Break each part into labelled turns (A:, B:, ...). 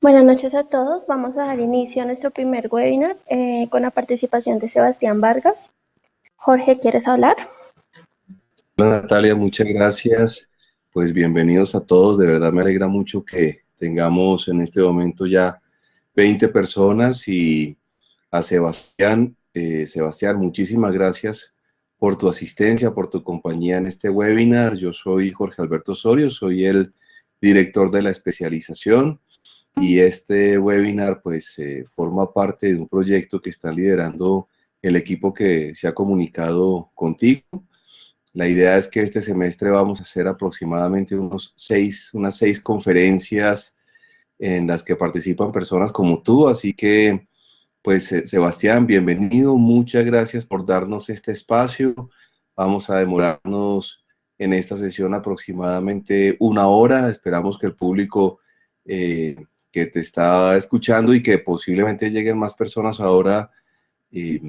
A: Buenas noches a todos. Vamos a dar inicio a nuestro primer webinar con la participación de Sebastián Vargas. Jorge, ¿quieres hablar?
B: Hola Natalia, muchas gracias. Pues bienvenidos a todos. De verdad me alegra mucho que tengamos en este momento ya 20 personas y a Sebastián. Sebastián, muchísimas gracias por tu asistencia, por tu compañía en este webinar. Yo soy Jorge Alberto Osorio, soy el director de la especialización y este webinar pues forma parte de un proyecto que está liderando el equipo que se ha comunicado contigo. La idea es que este semestre vamos a hacer aproximadamente unas seis conferencias en las que participan personas como tú, así que pues Sebastián, bienvenido, muchas gracias por darnos este espacio. Vamos a demorarnos en esta sesión aproximadamente una hora. Esperamos que el público eh, que te está escuchando y que posiblemente lleguen más personas ahora, eh,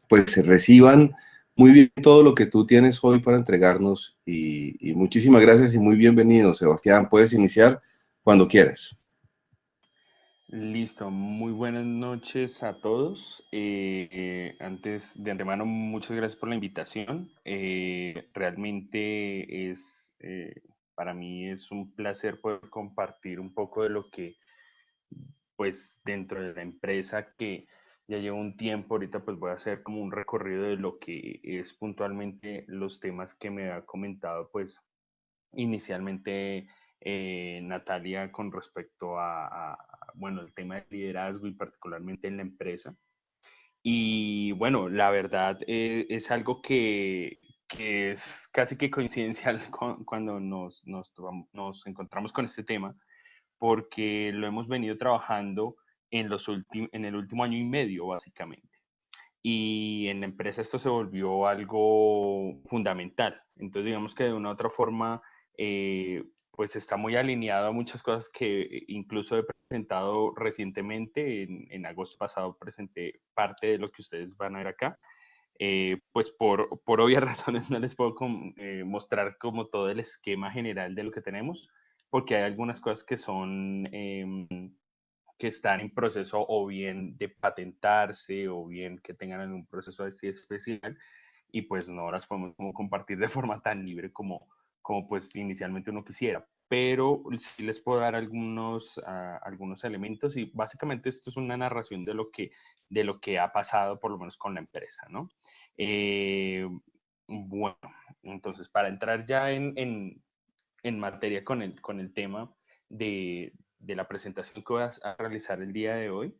B: pues se reciban muy bien todo lo que tú tienes hoy para entregarnos y muchísimas gracias y muy bienvenido, Sebastián. Puedes iniciar cuando quieras.
C: Listo, muy buenas noches a todos. Antes de antemano, muchas gracias por la invitación. Realmente para mí es un placer poder compartir un poco de lo que, pues, dentro de la empresa que ya llevo un tiempo, ahorita pues voy a hacer como un recorrido de lo que es puntualmente los temas que me ha comentado, pues, inicialmente Natalia con respecto bueno, el tema del liderazgo y particularmente en la empresa. Y bueno, la verdad es algo que es casi que coincidencial cuando nos encontramos con este tema, porque lo hemos venido trabajando en el último año y medio, básicamente. Y en la empresa esto se volvió algo fundamental. Entonces, digamos que de una u otra forma, pues está muy alineado a muchas cosas que incluso he presentado recientemente. En agosto pasado presenté parte de lo que ustedes van a ver acá. Pues por obvias razones no les puedo mostrar como todo el esquema general de lo que tenemos, porque hay algunas cosas que están en proceso o bien de patentarse o bien que tengan algún proceso así especial y pues no las podemos como compartir de forma tan libre como pues inicialmente uno quisiera. Pero sí les puedo dar algunos elementos y básicamente esto es una narración de lo que ha pasado por lo menos con la empresa, ¿no? Eh, bueno, entonces para entrar ya en materia con el tema de la presentación que voy a realizar el día de hoy.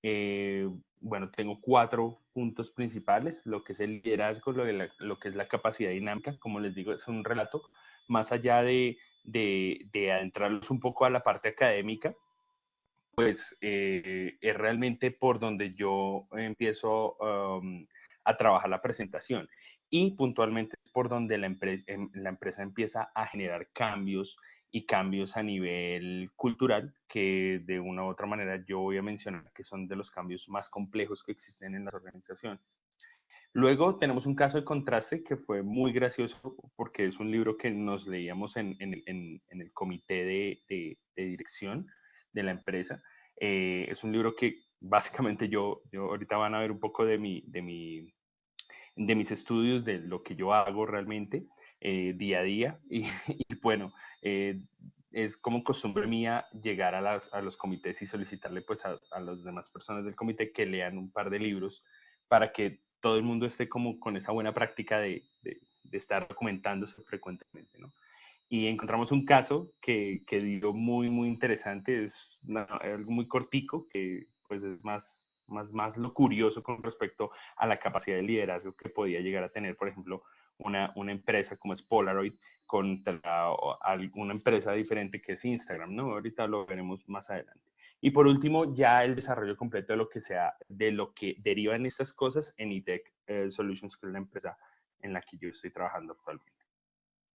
C: Eh, bueno, tengo cuatro puntos principales, lo que es el liderazgo, lo que es la capacidad dinámica, como les digo, es un relato más allá de adentrarlos un poco a la parte académica, pues es realmente por donde yo empiezo a trabajar la presentación y puntualmente es por donde la empresa empieza a generar cambios y cambios a nivel cultural que de una u otra manera yo voy a mencionar que son de los cambios más complejos que existen en las organizaciones. Luego tenemos un caso de contraste que fue muy gracioso porque es un libro que nos leíamos en el comité de dirección de la empresa. Es un libro que básicamente yo ahorita van a ver un poco de mis estudios, de lo que yo hago realmente día a día. Y bueno, es como costumbre mía llegar a los comités y solicitarle pues a las demás personas del comité que lean un par de libros para que todo el mundo esté como con esa buena práctica de estar documentándose frecuentemente, ¿no? Y encontramos un caso que dio muy interesante, algo muy cortico, que pues es más lo curioso con respecto a la capacidad de liderazgo que podía llegar a tener, por ejemplo, una empresa como es Polaroid contra una empresa diferente que es Instagram, ¿no? Ahorita lo veremos más adelante. Y por último, ya el desarrollo completo de lo que derivan estas cosas en eTech Solutions, que es la empresa en la que yo estoy trabajando actualmente.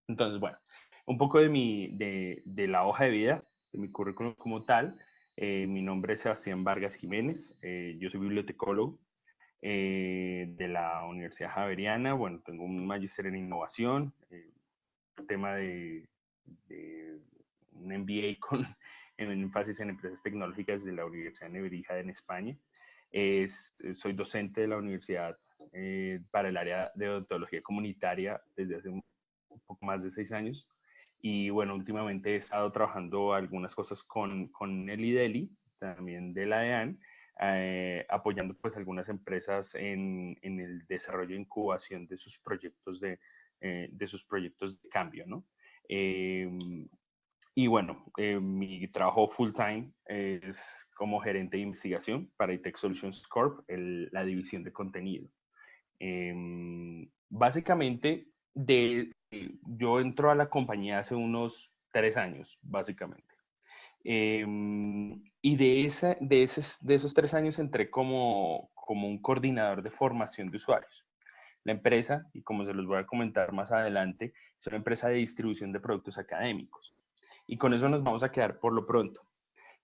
C: Entonces, bueno, un poco de la hoja de vida, de mi currículum como tal. Mi nombre es Sebastián Vargas Jiménez, yo soy bibliotecólogo de la Universidad Javeriana. Bueno, tengo un magíster en innovación, tema de un MBA en énfasis en empresas tecnológicas de la Universidad de Nebrija en España. Soy docente de la universidad para el área de odontología comunitaria desde hace un poco más de 6 años. Y bueno, últimamente he estado trabajando algunas cosas con el IDELI, también de la DEAN, apoyando pues algunas empresas en el desarrollo e incubación de sus proyectos de cambio, ¿no? Eh, y bueno, mi trabajo full time es como gerente de investigación para ITEC Solutions Corp, la división de contenido. Básicamente, yo entro a la compañía hace unos 3 años, básicamente. Y de esos 3 años entré como un coordinador de formación de usuarios. La empresa, y como se los voy a comentar más adelante, es una empresa de distribución de productos académicos. Y con eso nos vamos a quedar por lo pronto.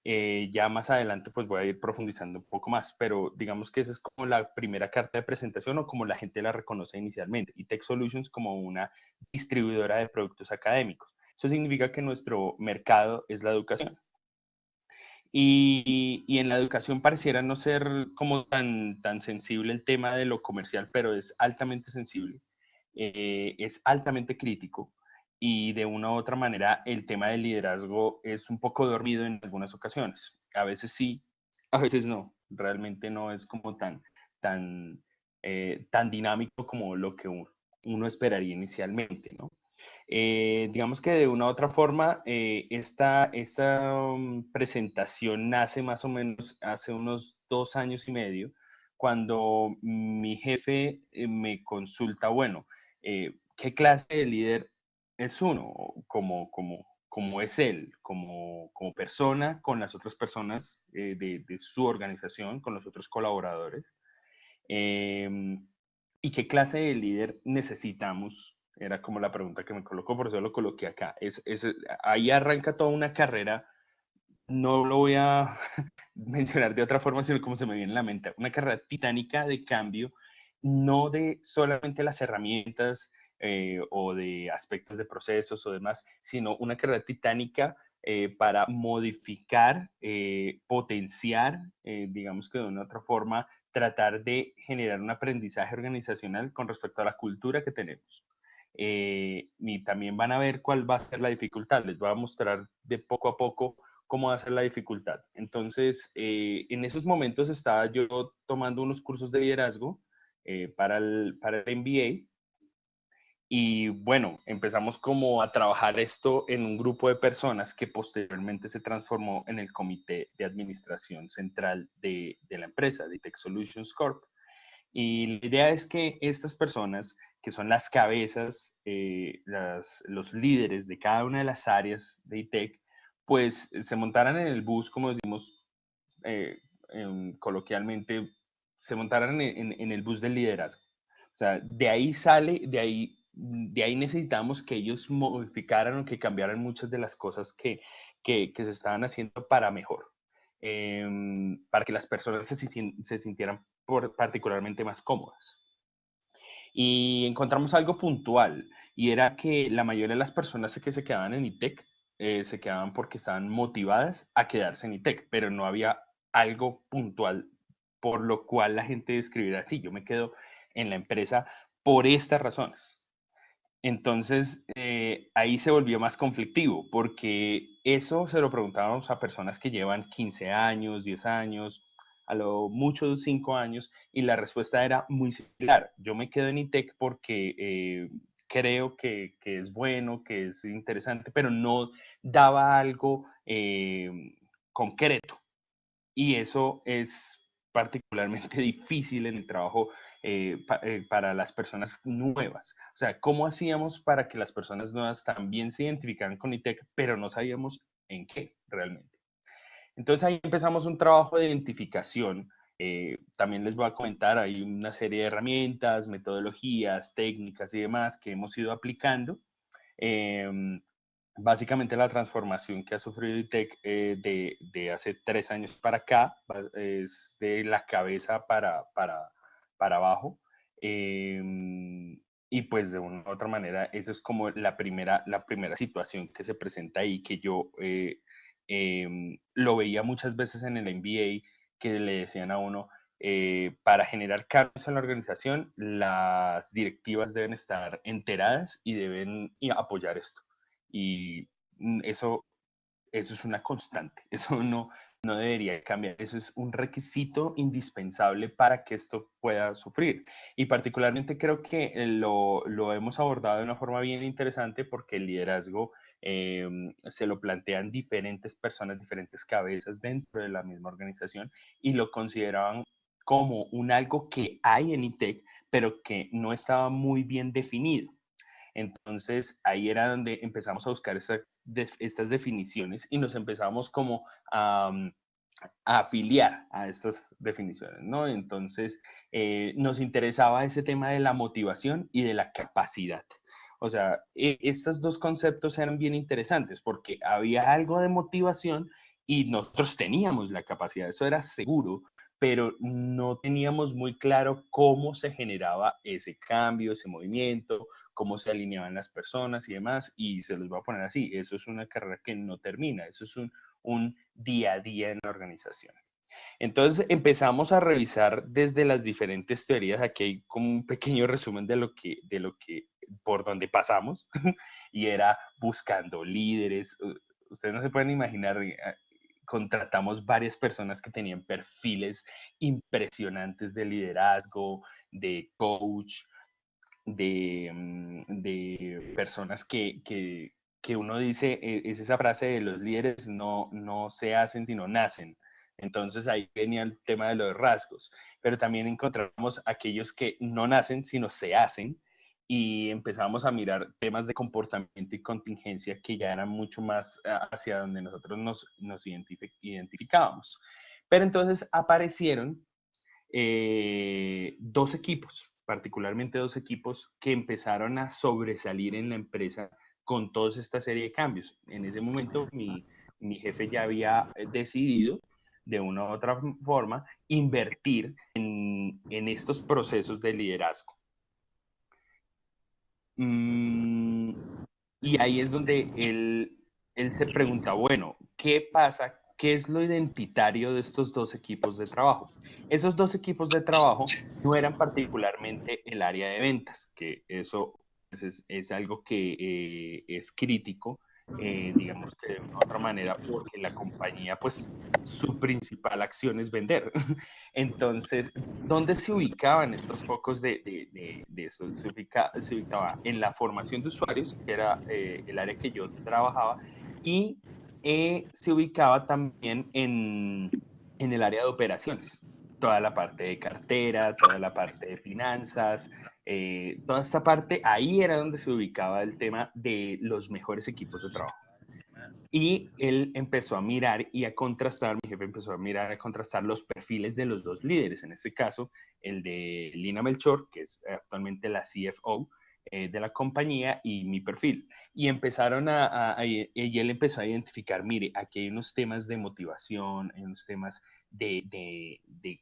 C: Ya más adelante pues voy a ir profundizando un poco más, pero digamos que esa es como la primera carta de presentación o como la gente la reconoce inicialmente. Y Tech Solutions como una distribuidora de productos académicos. Eso significa que nuestro mercado es la educación. Y en la educación pareciera no ser como tan sensible el tema de lo comercial, pero es altamente sensible, es altamente crítico y de una u otra manera el tema del liderazgo es un poco dormido en algunas ocasiones. A veces sí, a veces no. Realmente no es como tan dinámico como lo que uno esperaría inicialmente, ¿no? Digamos que de una u otra forma, esta presentación nace más o menos hace unos 2 años y medio, cuando mi jefe me consulta, bueno, ¿qué clase de líder es uno? Como es él, como persona con las otras personas de su organización, con los otros colaboradores. Em, ¿Y qué clase de líder necesitamos? Era como la pregunta que me colocó, por eso lo coloqué acá. Ahí arranca toda una carrera, no lo voy a mencionar de otra forma, sino como se me viene en la mente, una carrera titánica de cambio, no de solamente las herramientas o de aspectos de procesos o demás, sino una carrera titánica para modificar, potenciar, digamos que de una otra forma, tratar de generar un aprendizaje organizacional con respecto a la cultura que tenemos. Y también van a ver cuál va a ser la dificultad. Les voy a mostrar de poco a poco cómo va a ser la dificultad. Entonces, en esos momentos estaba yo tomando unos cursos de liderazgo para el MBA. Y bueno, empezamos como a trabajar esto en un grupo de personas que posteriormente se transformó en el comité de administración central de la empresa, de Tech Solutions Corp. Y la idea es que estas personas, que son las cabezas, los líderes de cada una de las áreas de ITEC, pues se montaran en el bus, como decimos eh, coloquialmente, se montaran en el bus del liderazgo. O sea, de ahí sale, de ahí necesitamos que ellos modificaran o que cambiaran muchas de las cosas que se estaban haciendo para mejor, para que las personas se sintieran particularmente más cómodas. Y encontramos algo puntual, y era que la mayoría de las personas que se quedaban en ITEC se quedaban porque estaban motivadas a quedarse en ITEC, pero no había algo puntual por lo cual la gente escribiera así, yo me quedo en la empresa por estas razones. Entonces, ahí se volvió más conflictivo, porque eso se lo preguntábamos a personas que llevan 15 años, 10 años, a lo mucho 5 años, y la respuesta era muy similar. Yo me quedo en ITEC porque creo que es bueno, que es interesante, pero no daba algo concreto. Y eso es particularmente difícil en el trabajo para las personas nuevas. O sea, ¿cómo hacíamos para que las personas nuevas también se identificaran con ITEC, pero no sabíamos en qué realmente? Entonces ahí empezamos un trabajo de identificación. También les voy a comentar, hay una serie de herramientas, metodologías, técnicas y demás que hemos ido aplicando. Eh, Básicamente la transformación que ha sufrido ITEC de hace 3 años para acá es de la cabeza para abajo. Eh, y pues de una u otra manera, esa es como la primera situación que se presenta ahí, que yo lo veía muchas veces en el MBA que le decían a uno, para generar cambios en la organización, las directivas deben estar enteradas y deben apoyar esto. Y eso es una constante, eso no debería cambiar, eso es un requisito indispensable para que esto pueda sufrir. Y particularmente creo que lo hemos abordado de una forma bien interesante porque el liderazgo se lo plantean diferentes personas, diferentes cabezas dentro de la misma organización y lo consideraban como un algo que hay en ITEC, pero que no estaba muy bien definido. Entonces ahí era donde empezamos a buscar estas definiciones y nos empezamos como a afiliar a estas definiciones, ¿no? Entonces nos interesaba ese tema de la motivación y de la capacidad. O sea, estos dos conceptos eran bien interesantes porque había algo de motivación y nosotros teníamos la capacidad, eso era seguro, pero no teníamos muy claro cómo se generaba ese cambio, ese movimiento, cómo se alineaban las personas y demás, y se los voy a poner así, eso es una carrera que no termina, eso es un día a día en la organización. Entonces empezamos a revisar desde las diferentes teorías, aquí hay como un pequeño resumen de lo que por donde pasamos, y era buscando líderes, ustedes no se pueden imaginar, contratamos varias personas que tenían perfiles impresionantes de liderazgo, de coach, de personas que uno dice, es esa frase de los líderes no se hacen, sino nacen. Entonces ahí venía el tema de los rasgos, pero también encontramos aquellos que no nacen, sino se hacen, y empezamos a mirar temas de comportamiento y contingencia que ya eran mucho más hacia donde nosotros nos identificábamos. Pero entonces aparecieron dos equipos, particularmente dos equipos que empezaron a sobresalir en la empresa con toda esta serie de cambios. En ese momento mi jefe ya había decidido de una u otra forma invertir en estos procesos de liderazgo. Mm, y ahí es donde él se pregunta, bueno, ¿qué pasa? ¿Qué es lo identitario de estos dos equipos de trabajo? Esos dos equipos de trabajo no eran particularmente el área de ventas, que eso pues, es algo que es crítico, digamos que de una u otra manera, porque la compañía, pues, su principal acción es vender. Entonces, ¿dónde se ubicaban estos focos de eso? Se ubicaba en la formación de usuarios, que era el área que yo trabajaba, y se ubicaba también en el área de operaciones. Toda la parte de cartera, toda la parte de finanzas, toda esta parte, ahí era donde se ubicaba el tema de los mejores equipos de trabajo. Y él empezó a mirar y a contrastar, mi jefe empezó a mirar, a contrastar los perfiles de los dos líderes, en este caso, el de Lina Melchor, que es actualmente la CFO de la compañía, y mi perfil. Y empezaron y él empezó a identificar, mire, aquí hay unos temas de motivación, hay unos temas de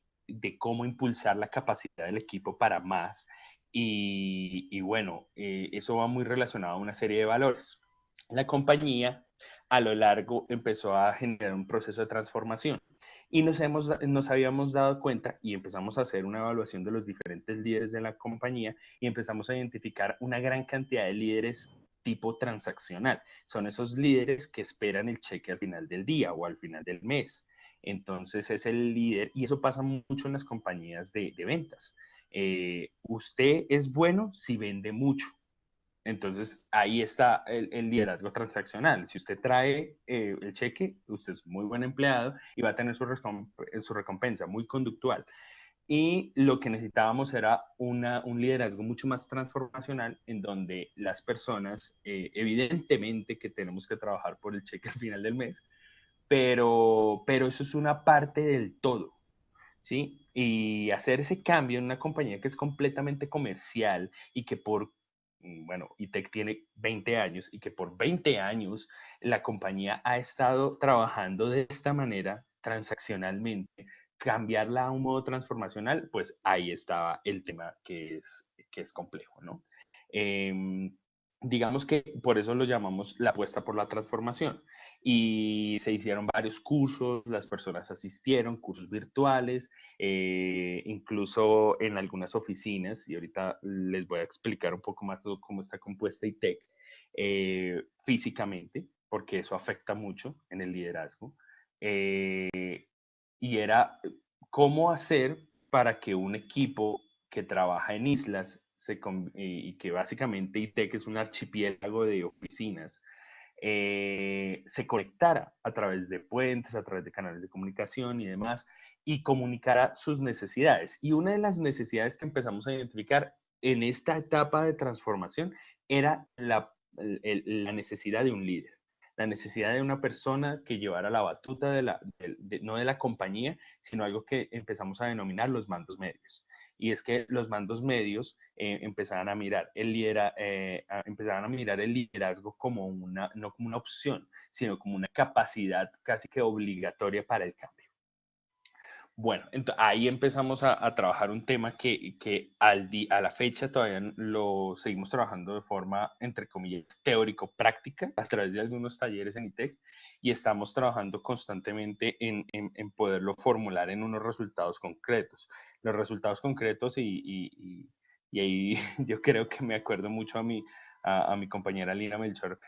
C: cómo impulsar la capacidad del equipo para más. Y bueno, eso va muy relacionado a una serie de valores. La compañía a lo largo empezó a generar un proceso de transformación. Y nos habíamos dado cuenta y empezamos a hacer una evaluación de los diferentes líderes de la compañía y empezamos a identificar una gran cantidad de líderes tipo transaccional. Son esos líderes que esperan el cheque al final del día o al final del mes. Entonces es el líder, y eso pasa mucho en las compañías de ventas. Usted es bueno si vende mucho. Entonces, ahí está el liderazgo transaccional. Si usted trae el cheque, usted es muy buen empleado y va a tener su recompensa, muy conductual. Y lo que necesitábamos era un liderazgo mucho más transformacional en donde las personas, evidentemente que tenemos que trabajar por el cheque al final del mes, pero eso es una parte del todo. ¿Sí? Y hacer ese cambio en una compañía que es completamente comercial y que bueno, ITEC tiene 20 años y que por 20 años la compañía ha estado trabajando de esta manera transaccionalmente, cambiarla a un modo transformacional, pues ahí estaba el tema que es complejo, ¿no? digamos que por eso lo llamamos la apuesta por la transformación. Y se hicieron varios cursos, las personas asistieron, cursos virtuales, incluso en algunas oficinas, y ahorita les voy a explicar un poco más todo cómo está compuesta ITEC físicamente, porque eso afecta mucho en el liderazgo. Y era cómo hacer para que un equipo que trabaja en islas y que básicamente ITEC es un archipiélago de oficinas, se conectara a través de puentes, a través de canales de comunicación y demás, y comunicara sus necesidades. Y una de las necesidades que empezamos a identificar en esta etapa de transformación era la necesidad de un líder, la necesidad de una persona que llevara la batuta no de la compañía, sino algo que empezamos a denominar los mandos medios. Y es que los mandos medios empezaban a mirar empezaban a mirar el liderazgo como no como una opción, sino como una capacidad casi que obligatoria para el cambio. Bueno, ahí empezamos a trabajar un tema que a la fecha todavía lo seguimos trabajando de forma, entre comillas, teórico-práctica a través de algunos talleres en ITEC y estamos trabajando constantemente en poderlo formular en unos resultados concretos. Los resultados concretos y ahí yo creo que me acuerdo mucho a mi compañera Lina Melchor,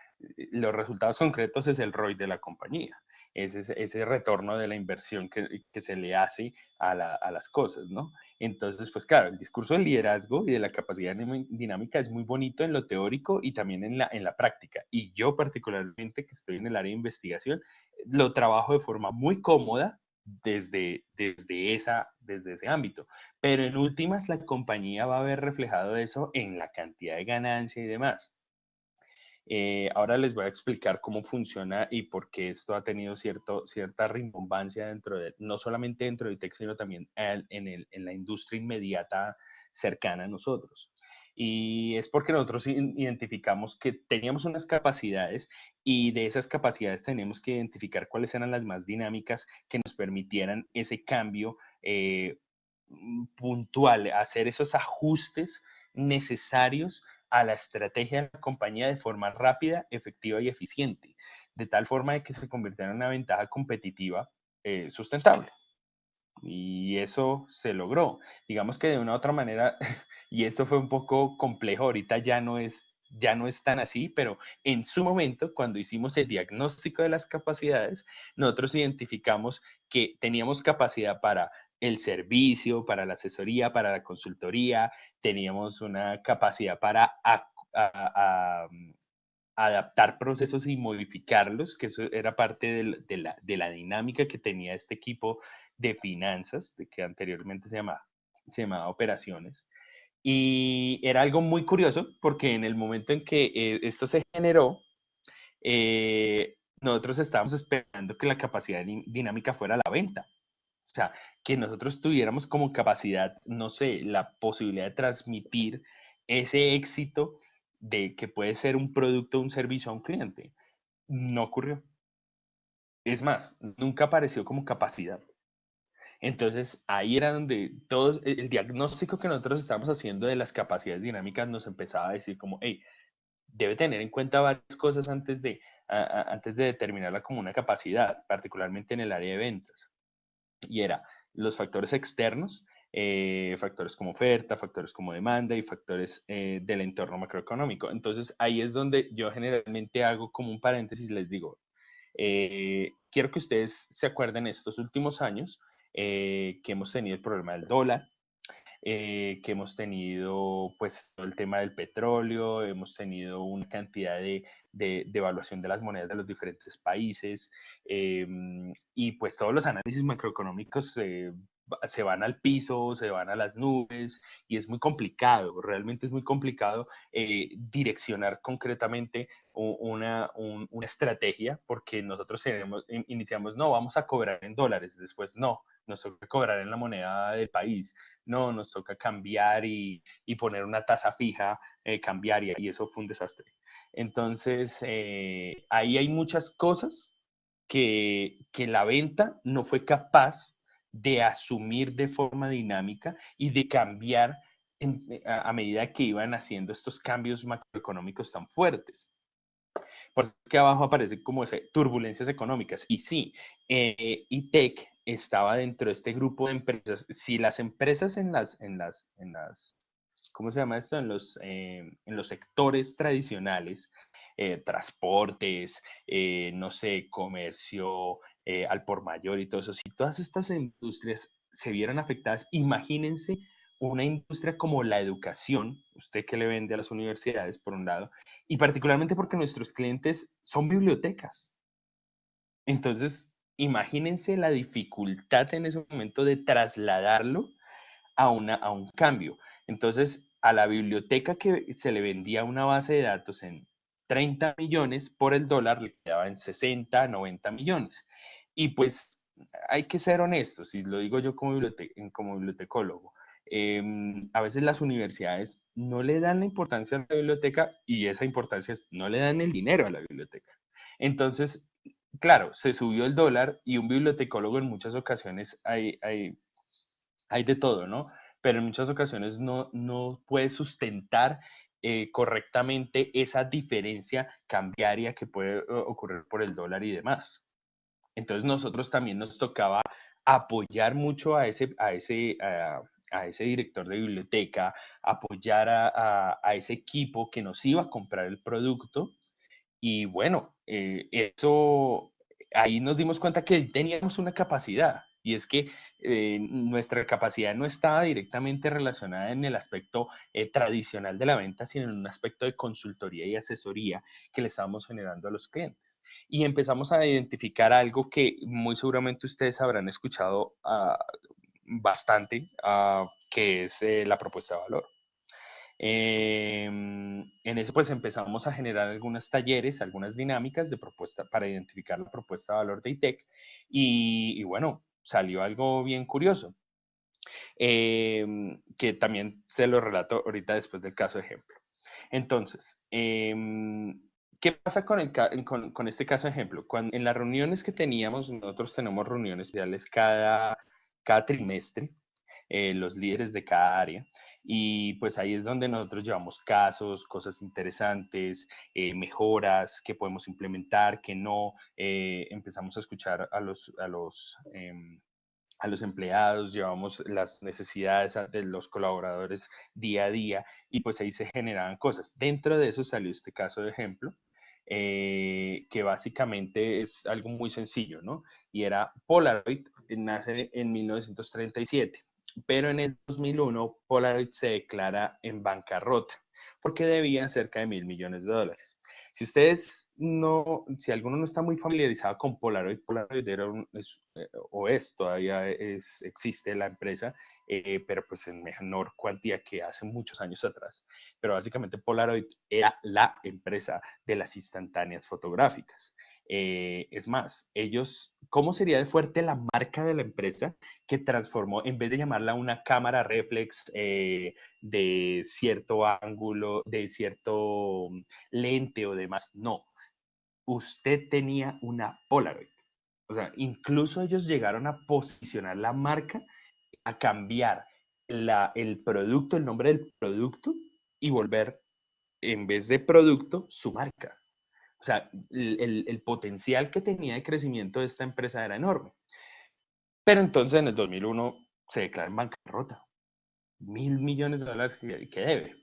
C: los resultados concretos es el ROI de la compañía, ese retorno de la inversión que se le hace a las cosas, ¿no? Entonces, pues claro, el discurso del liderazgo y de la capacidad dinámica es muy bonito en lo teórico y también en la práctica. Y yo particularmente, que estoy en el área de investigación, lo trabajo de forma muy cómoda desde ese ámbito. Pero en últimas, la compañía va a ver reflejado eso en la cantidad de ganancia y demás. Ahora les voy a explicar cómo funciona y por qué esto ha tenido cierta rimbombancia no solamente dentro de ITEC, sino también en la industria inmediata cercana a nosotros. Y es porque nosotros identificamos que teníamos unas capacidades y de esas capacidades tenemos que identificar cuáles eran las más dinámicas que nos permitieran ese cambio puntual, hacer esos ajustes necesarios a la estrategia de la compañía de forma rápida, efectiva y eficiente, de tal forma de que se convirtiera en una ventaja competitiva sustentable. Y eso se logró. Digamos que de una u otra manera, y esto fue un poco complejo, ahorita ya no es tan así, pero en su momento, cuando hicimos el diagnóstico de las capacidades, nosotros identificamos que teníamos capacidad para el servicio, para la asesoría, para la consultoría, teníamos una capacidad para adaptar procesos y modificarlos, que eso era parte de la dinámica que tenía este equipo de finanzas, de que anteriormente se llamaba operaciones. Y era algo muy curioso porque en el momento en que esto se generó, nosotros estábamos esperando que la capacidad dinámica fuera la venta. O sea, que nosotros tuviéramos como capacidad, no sé, la posibilidad de transmitir ese éxito de que puede ser un producto o un servicio a un cliente. No ocurrió. Es más, nunca apareció como capacidad. Entonces, ahí era donde todo el diagnóstico que nosotros estábamos haciendo de las capacidades dinámicas nos empezaba a decir como, hey, debe tener en cuenta varias cosas antes de determinarla como una capacidad, particularmente en el área de ventas. Y era los factores externos, factores como oferta, factores como demanda y factores del entorno macroeconómico. Entonces ahí es donde yo generalmente hago como un paréntesis y les digo, quiero que ustedes se acuerden estos últimos años que hemos tenido el problema del dólar, que hemos tenido pues todo el tema del petróleo, hemos tenido una cantidad de evaluación de las monedas de los diferentes países y pues todos los análisis macroeconómicos se van al piso, se van a las nubes y es muy complicado, realmente es muy complicado direccionar concretamente una estrategia porque nosotros iniciamos, no, vamos a cobrar en dólares, después no, nos toca cobrar en la moneda del país, no, nos toca cambiar y poner una tasa fija cambiaria y eso fue un desastre. Entonces, ahí hay muchas cosas que la venta no fue capaz de asumir de forma dinámica y de cambiar a medida que iban haciendo estos cambios macroeconómicos tan fuertes. Por eso es que abajo aparece como turbulencias económicas. Y sí, ITEC estaba dentro de este grupo de empresas. Si las empresas ¿cómo se llama esto? En los sectores tradicionales, transportes, no sé, comercio, al por mayor y todo eso, si todas estas industrias se vieron afectadas, imagínense una industria como la educación, usted que le vende a las universidades, por un lado, y particularmente porque nuestros clientes son bibliotecas. Entonces, imagínense la dificultad en ese momento de trasladarlo a un cambio. Entonces, a la biblioteca que se le vendía una base de datos en 30 millones por el dólar, le quedaba en 60, 90 millones. Y pues hay que ser honestos, y lo digo yo como bibliotecólogo. A veces las universidades no le dan la importancia a la biblioteca y esa importancia es no le dan el dinero a la biblioteca. Entonces, claro, se subió el dólar y un bibliotecólogo en muchas ocasiones hay de todo, ¿no? Pero en muchas ocasiones no puede sustentar correctamente esa diferencia cambiaria que puede ocurrir por el dólar y demás. Entonces nosotros también nos tocaba apoyar mucho a ese director de biblioteca, apoyar a ese equipo que nos iba a comprar el producto y bueno, ahí nos dimos cuenta que teníamos una capacidad, y es que nuestra capacidad no estaba directamente relacionada en el aspecto tradicional de la venta, sino en un aspecto de consultoría y asesoría que le estábamos generando a los clientes. Y empezamos a identificar algo que muy seguramente ustedes habrán escuchado bastante, que es la propuesta de valor. En eso pues empezamos a generar algunos talleres, algunas dinámicas de propuesta para identificar la propuesta de valor de ITEC y bueno, salió algo bien curioso, que también se lo relato ahorita después del caso de ejemplo. Entonces, ¿qué pasa con este caso de ejemplo? En las reuniones que teníamos, nosotros tenemos reuniones especiales cada trimestre, los líderes de cada área. Y pues ahí es donde nosotros llevamos casos, cosas interesantes, mejoras que podemos implementar, que no. Empezamos a escuchar a los empleados, llevamos las necesidades de los colaboradores día a día y pues ahí se generaban cosas. Dentro de eso salió este caso de ejemplo, que básicamente es algo muy sencillo, ¿no? Y era Polaroid, nace en 1937, pero en el 2001 Polaroid se declara en bancarrota porque debía cerca de $1.000 millones. Si ustedes no, si alguno no está muy familiarizado con Polaroid, Polaroid era todavía existe la empresa, pero pues en menor cuantía que hace muchos años atrás. Pero básicamente Polaroid era la empresa de las instantáneas fotográficas. Es más, ¿cómo sería de fuerte la marca de la empresa que transformó, en vez de llamarla una cámara reflex de cierto ángulo, de cierto lente o demás? No, usted tenía una Polaroid. O sea, incluso ellos llegaron a posicionar la marca, a cambiar el producto, el nombre del producto y volver, en vez de producto, su marca. O sea, el potencial que tenía de crecimiento de esta empresa era enorme. Pero entonces en el 2001 se declara en bancarrota. $1.000 millones que debe.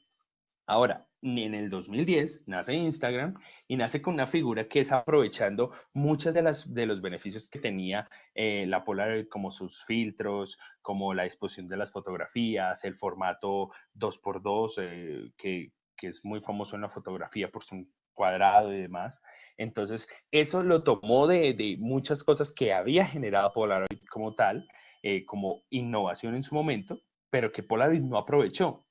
C: Ahora, en el 2010 nace Instagram y nace con una figura que es aprovechando muchas de los beneficios que tenía la Polaroid, como sus filtros, como la exposición de las fotografías, el formato 2x2, que es muy famoso en la fotografía por su cuadrado y demás. Entonces, eso lo tomó de muchas cosas que había generado Polaroid como tal, como innovación en su momento, pero que Polaroid no aprovechó,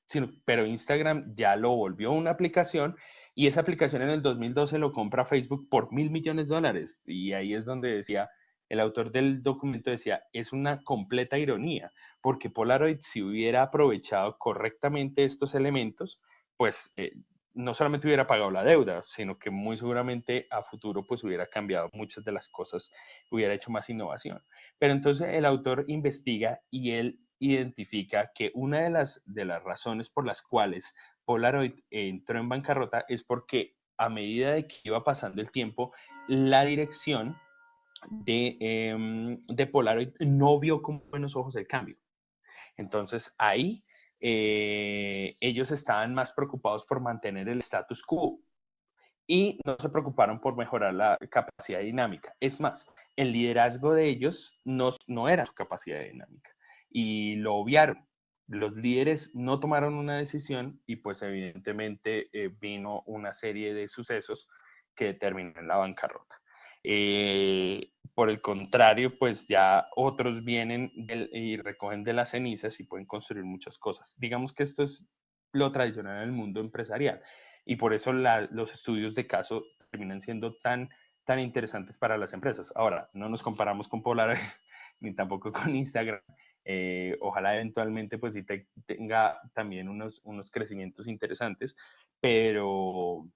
C: pero Instagram ya lo volvió una aplicación y esa aplicación en el 2012 lo compra Facebook por $1.000 millones. Y ahí es donde decía, el autor del documento decía, es una completa ironía, porque Polaroid si hubiera aprovechado correctamente estos elementos, pues no solamente hubiera pagado la deuda, sino que muy seguramente a futuro pues hubiera cambiado muchas de las cosas, hubiera hecho más innovación. Pero entonces el autor investiga y él identifica que una de las razones por las cuales Polaroid entró en bancarrota es porque a medida de que iba pasando el tiempo, la dirección de Polaroid no vio con buenos ojos el cambio. Entonces ahí ellos estaban más preocupados por mantener el status quo y no se preocuparon por mejorar la capacidad dinámica. Es más, el liderazgo de ellos no era su capacidad dinámica y lo obviaron. Los líderes no tomaron una decisión y pues evidentemente vino una serie de sucesos que determinan la bancarrota. Por el contrario, pues ya otros vienen y recogen de las cenizas y pueden construir muchas cosas. Digamos que esto es lo tradicional en el mundo empresarial y por eso los estudios de caso terminan siendo tan interesantes para las empresas. Ahora, no nos comparamos con Polar ni tampoco con Instagram. Ojalá eventualmente pues sí tenga también unos crecimientos interesantes, pero,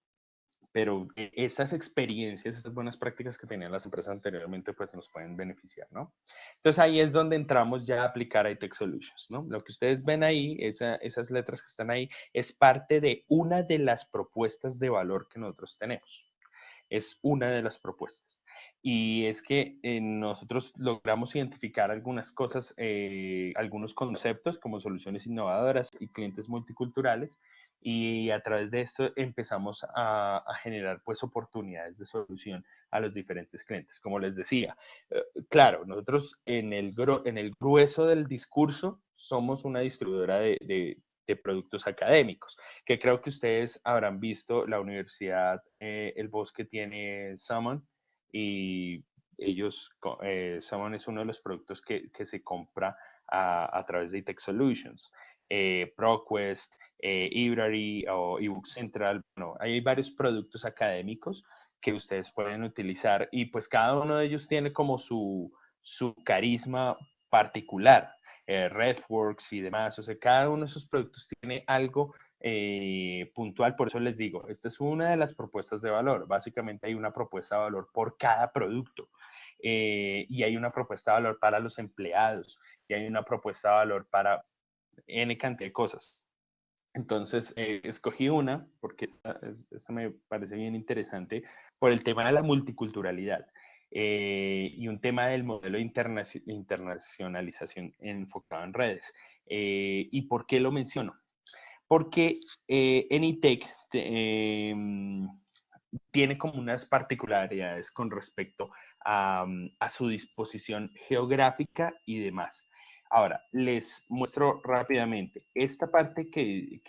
C: pero esas experiencias, estas buenas prácticas que tenían las empresas anteriormente, pues nos pueden beneficiar, ¿no? Entonces ahí es donde entramos ya a aplicar iTech Solutions, ¿no? Lo que ustedes ven ahí, esas letras que están ahí, es parte de una de las propuestas de valor que nosotros tenemos. Es una de las propuestas. Y es que nosotros logramos identificar algunas cosas, algunos conceptos como soluciones innovadoras y clientes multiculturales, y a través de esto empezamos a generar pues oportunidades de solución a los diferentes clientes. Como les decía, claro, nosotros en el grueso del discurso somos una distribuidora de productos académicos, que creo que ustedes habrán visto. La Universidad El Bosque tiene Summon y Summon es uno de los productos que se compra a través de iTech Solutions. ProQuest, eBrary o eBook Central, bueno, hay varios productos académicos que ustedes pueden utilizar y pues cada uno de ellos tiene como su carisma particular. RedWorks y demás, o sea, cada uno de esos productos tiene algo puntual, por eso les digo, esta es una de las propuestas de valor. Básicamente hay una propuesta de valor por cada producto y hay una propuesta de valor para los empleados y hay una propuesta de valor para N cantidad de cosas. Entonces, escogí una porque esta me parece bien interesante por el tema de la multiculturalidad y un tema del modelo de internacionalización enfocado en redes. ¿Y por qué lo menciono? Porque en ITEC tiene como unas particularidades con respecto a su disposición geográfica y demás. Ahora, les muestro rápidamente esta parte que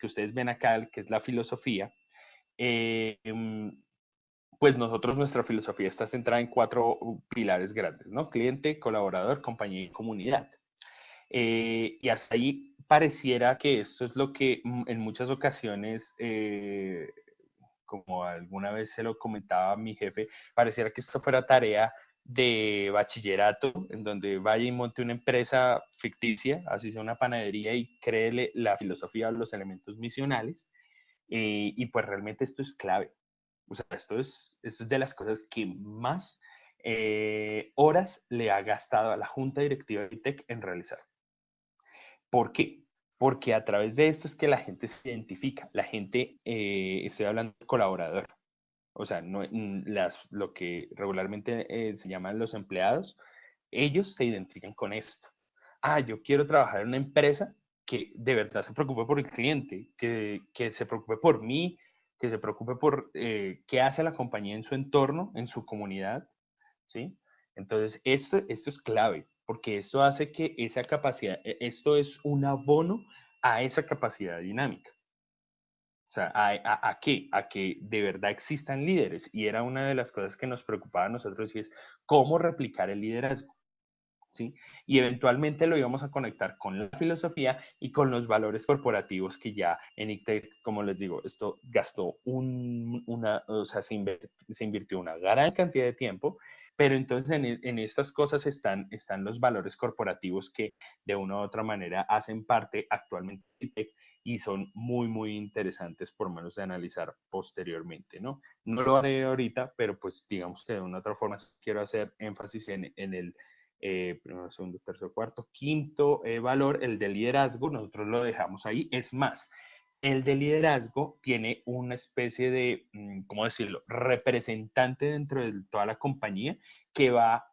C: ustedes ven acá, que es la filosofía. eh, pues nosotros, nuestra filosofía está centrada en cuatro pilares grandes, ¿no? Cliente, colaborador, compañía y comunidad. Y hasta ahí pareciera que esto es lo que en muchas ocasiones, como alguna vez se lo comentaba a mi jefe, pareciera que esto fuera tarea de bachillerato, en donde vaya y monte una empresa ficticia, así sea una panadería, y créele la filosofía o los elementos misionales. Y pues realmente esto es clave. O sea, esto es de las cosas que más horas le ha gastado a la junta directiva de ITEC en realizar. ¿Por qué? Porque a través de esto es que la gente se identifica. La gente, estoy hablando de colaborador, o sea, no, lo que regularmente se llaman los empleados, ellos se identifican con esto. Ah, yo quiero trabajar en una empresa que de verdad se preocupe por el cliente, que se preocupe por mí, que se preocupe por qué hace la compañía en su entorno, en su comunidad, ¿sí? Entonces, esto es clave, porque esto hace que esa capacidad, esto es un abono a esa capacidad dinámica. O sea, ¿a qué? A que de verdad existan líderes. Y era una de las cosas que nos preocupaba a nosotros y es cómo replicar el liderazgo. ¿Sí? Y eventualmente lo íbamos a conectar con la filosofía y con los valores corporativos que ya en ICTEC, como les digo, esto gastó o sea, se invirtió una gran cantidad de tiempo, pero entonces en estas cosas están los valores corporativos que de una u otra manera hacen parte actualmente de ICTEC y son muy interesantes por lo menos de analizar posteriormente, ¿no? No lo haré ahorita, pero pues digamos que de una u otra forma quiero hacer énfasis en el primero, segundo, tercero, cuarto, quinto valor, el de liderazgo, nosotros lo dejamos ahí. Es más, el de liderazgo tiene una especie de, ¿cómo decirlo?, representante dentro de toda la compañía que va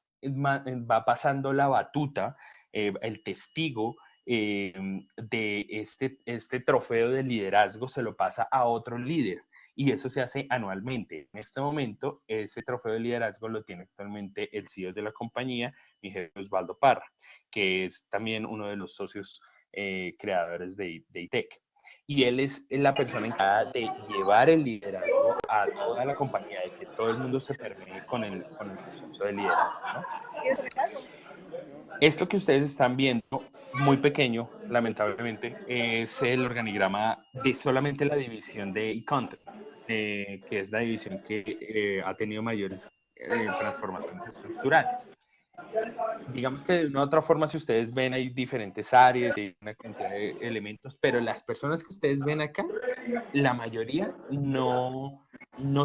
C: pasando la batuta, el testigo de este trofeo de liderazgo se lo pasa a otro líder. Y eso se hace anualmente. En este momento, ese trofeo de liderazgo lo tiene actualmente el CEO de la compañía, mi jefe Osvaldo Parra, que es también uno de los socios creadores de ITEC. Y él es la persona encargada de llevar el liderazgo a toda la compañía, de que todo el mundo se permee con el proceso de liderazgo, ¿no? Esto que ustedes están viendo, muy pequeño, lamentablemente, es el organigrama de solamente la división de eContent, que es la división que ha tenido mayores transformaciones estructurales. Digamos que de una u otra forma, si ustedes ven, hay diferentes áreas, hay una cantidad de elementos, pero las personas que ustedes ven acá, la mayoría no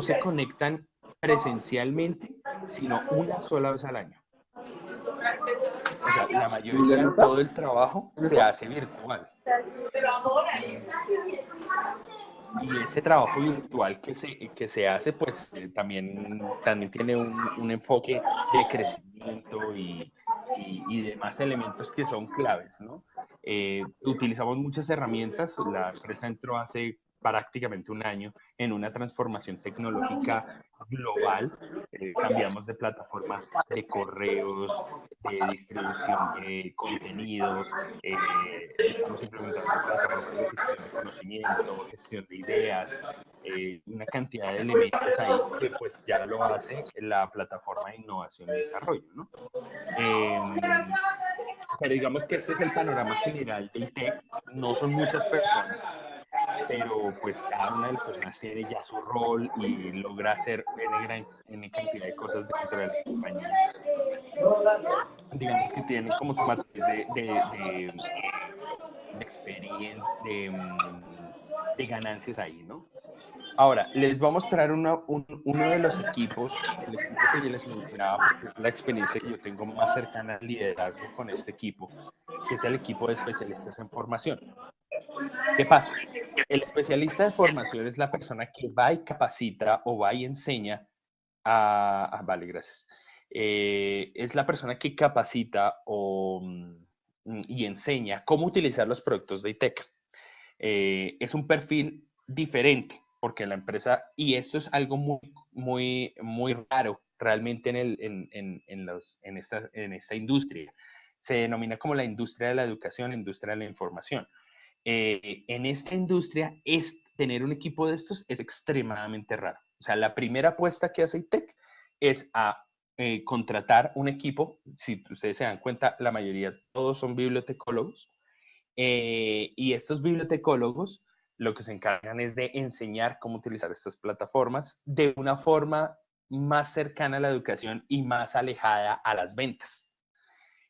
C: se conectan presencialmente, sino una sola vez al año. O sea, la mayoría, todo el trabajo se hace virtual. Y ese trabajo virtual que se hace, pues también tiene un enfoque de crecimiento y demás elementos que son claves, ¿no? Utilizamos muchas herramientas. La empresa entró hace prácticamente un año en una transformación tecnológica global. Cambiamos de plataforma de correos, de distribución de contenidos, estamos implementando plataformas de gestión de conocimiento, gestión de ideas, una cantidad de elementos ahí que pues ya lo hace la plataforma de innovación y desarrollo, ¿no? Pero digamos que este es el panorama general de ITEC. No son muchas personas, pero pues cada una de las personas tiene ya su rol y logra hacer N cantidad de cosas dentro de la compañía. Digamos que tienen como su matriz de experiencia, de ganancias ahí, ¿no? Ahora, les voy a mostrar uno de los equipos, el equipo que yo les mencionaba, porque es la experiencia que yo tengo más cercana al liderazgo con este equipo, que es el equipo de especialistas en formación. ¿Qué pasa? El especialista de formación es la persona que va y capacita o va y enseña vale, gracias. Es la persona que capacita y enseña cómo utilizar los productos de ITEC. Es un perfil diferente porque la empresa, y esto es algo muy raro realmente en esta industria, se denomina como la industria de la educación, industria de la información. En esta industria, tener un equipo de estos es extremadamente raro. O sea, la primera apuesta que hace ITEC es a contratar un equipo. Si ustedes se dan cuenta, la mayoría, todos son bibliotecólogos. Y estos bibliotecólogos lo que se encargan es de enseñar cómo utilizar estas plataformas de una forma más cercana a la educación y más alejada a las ventas.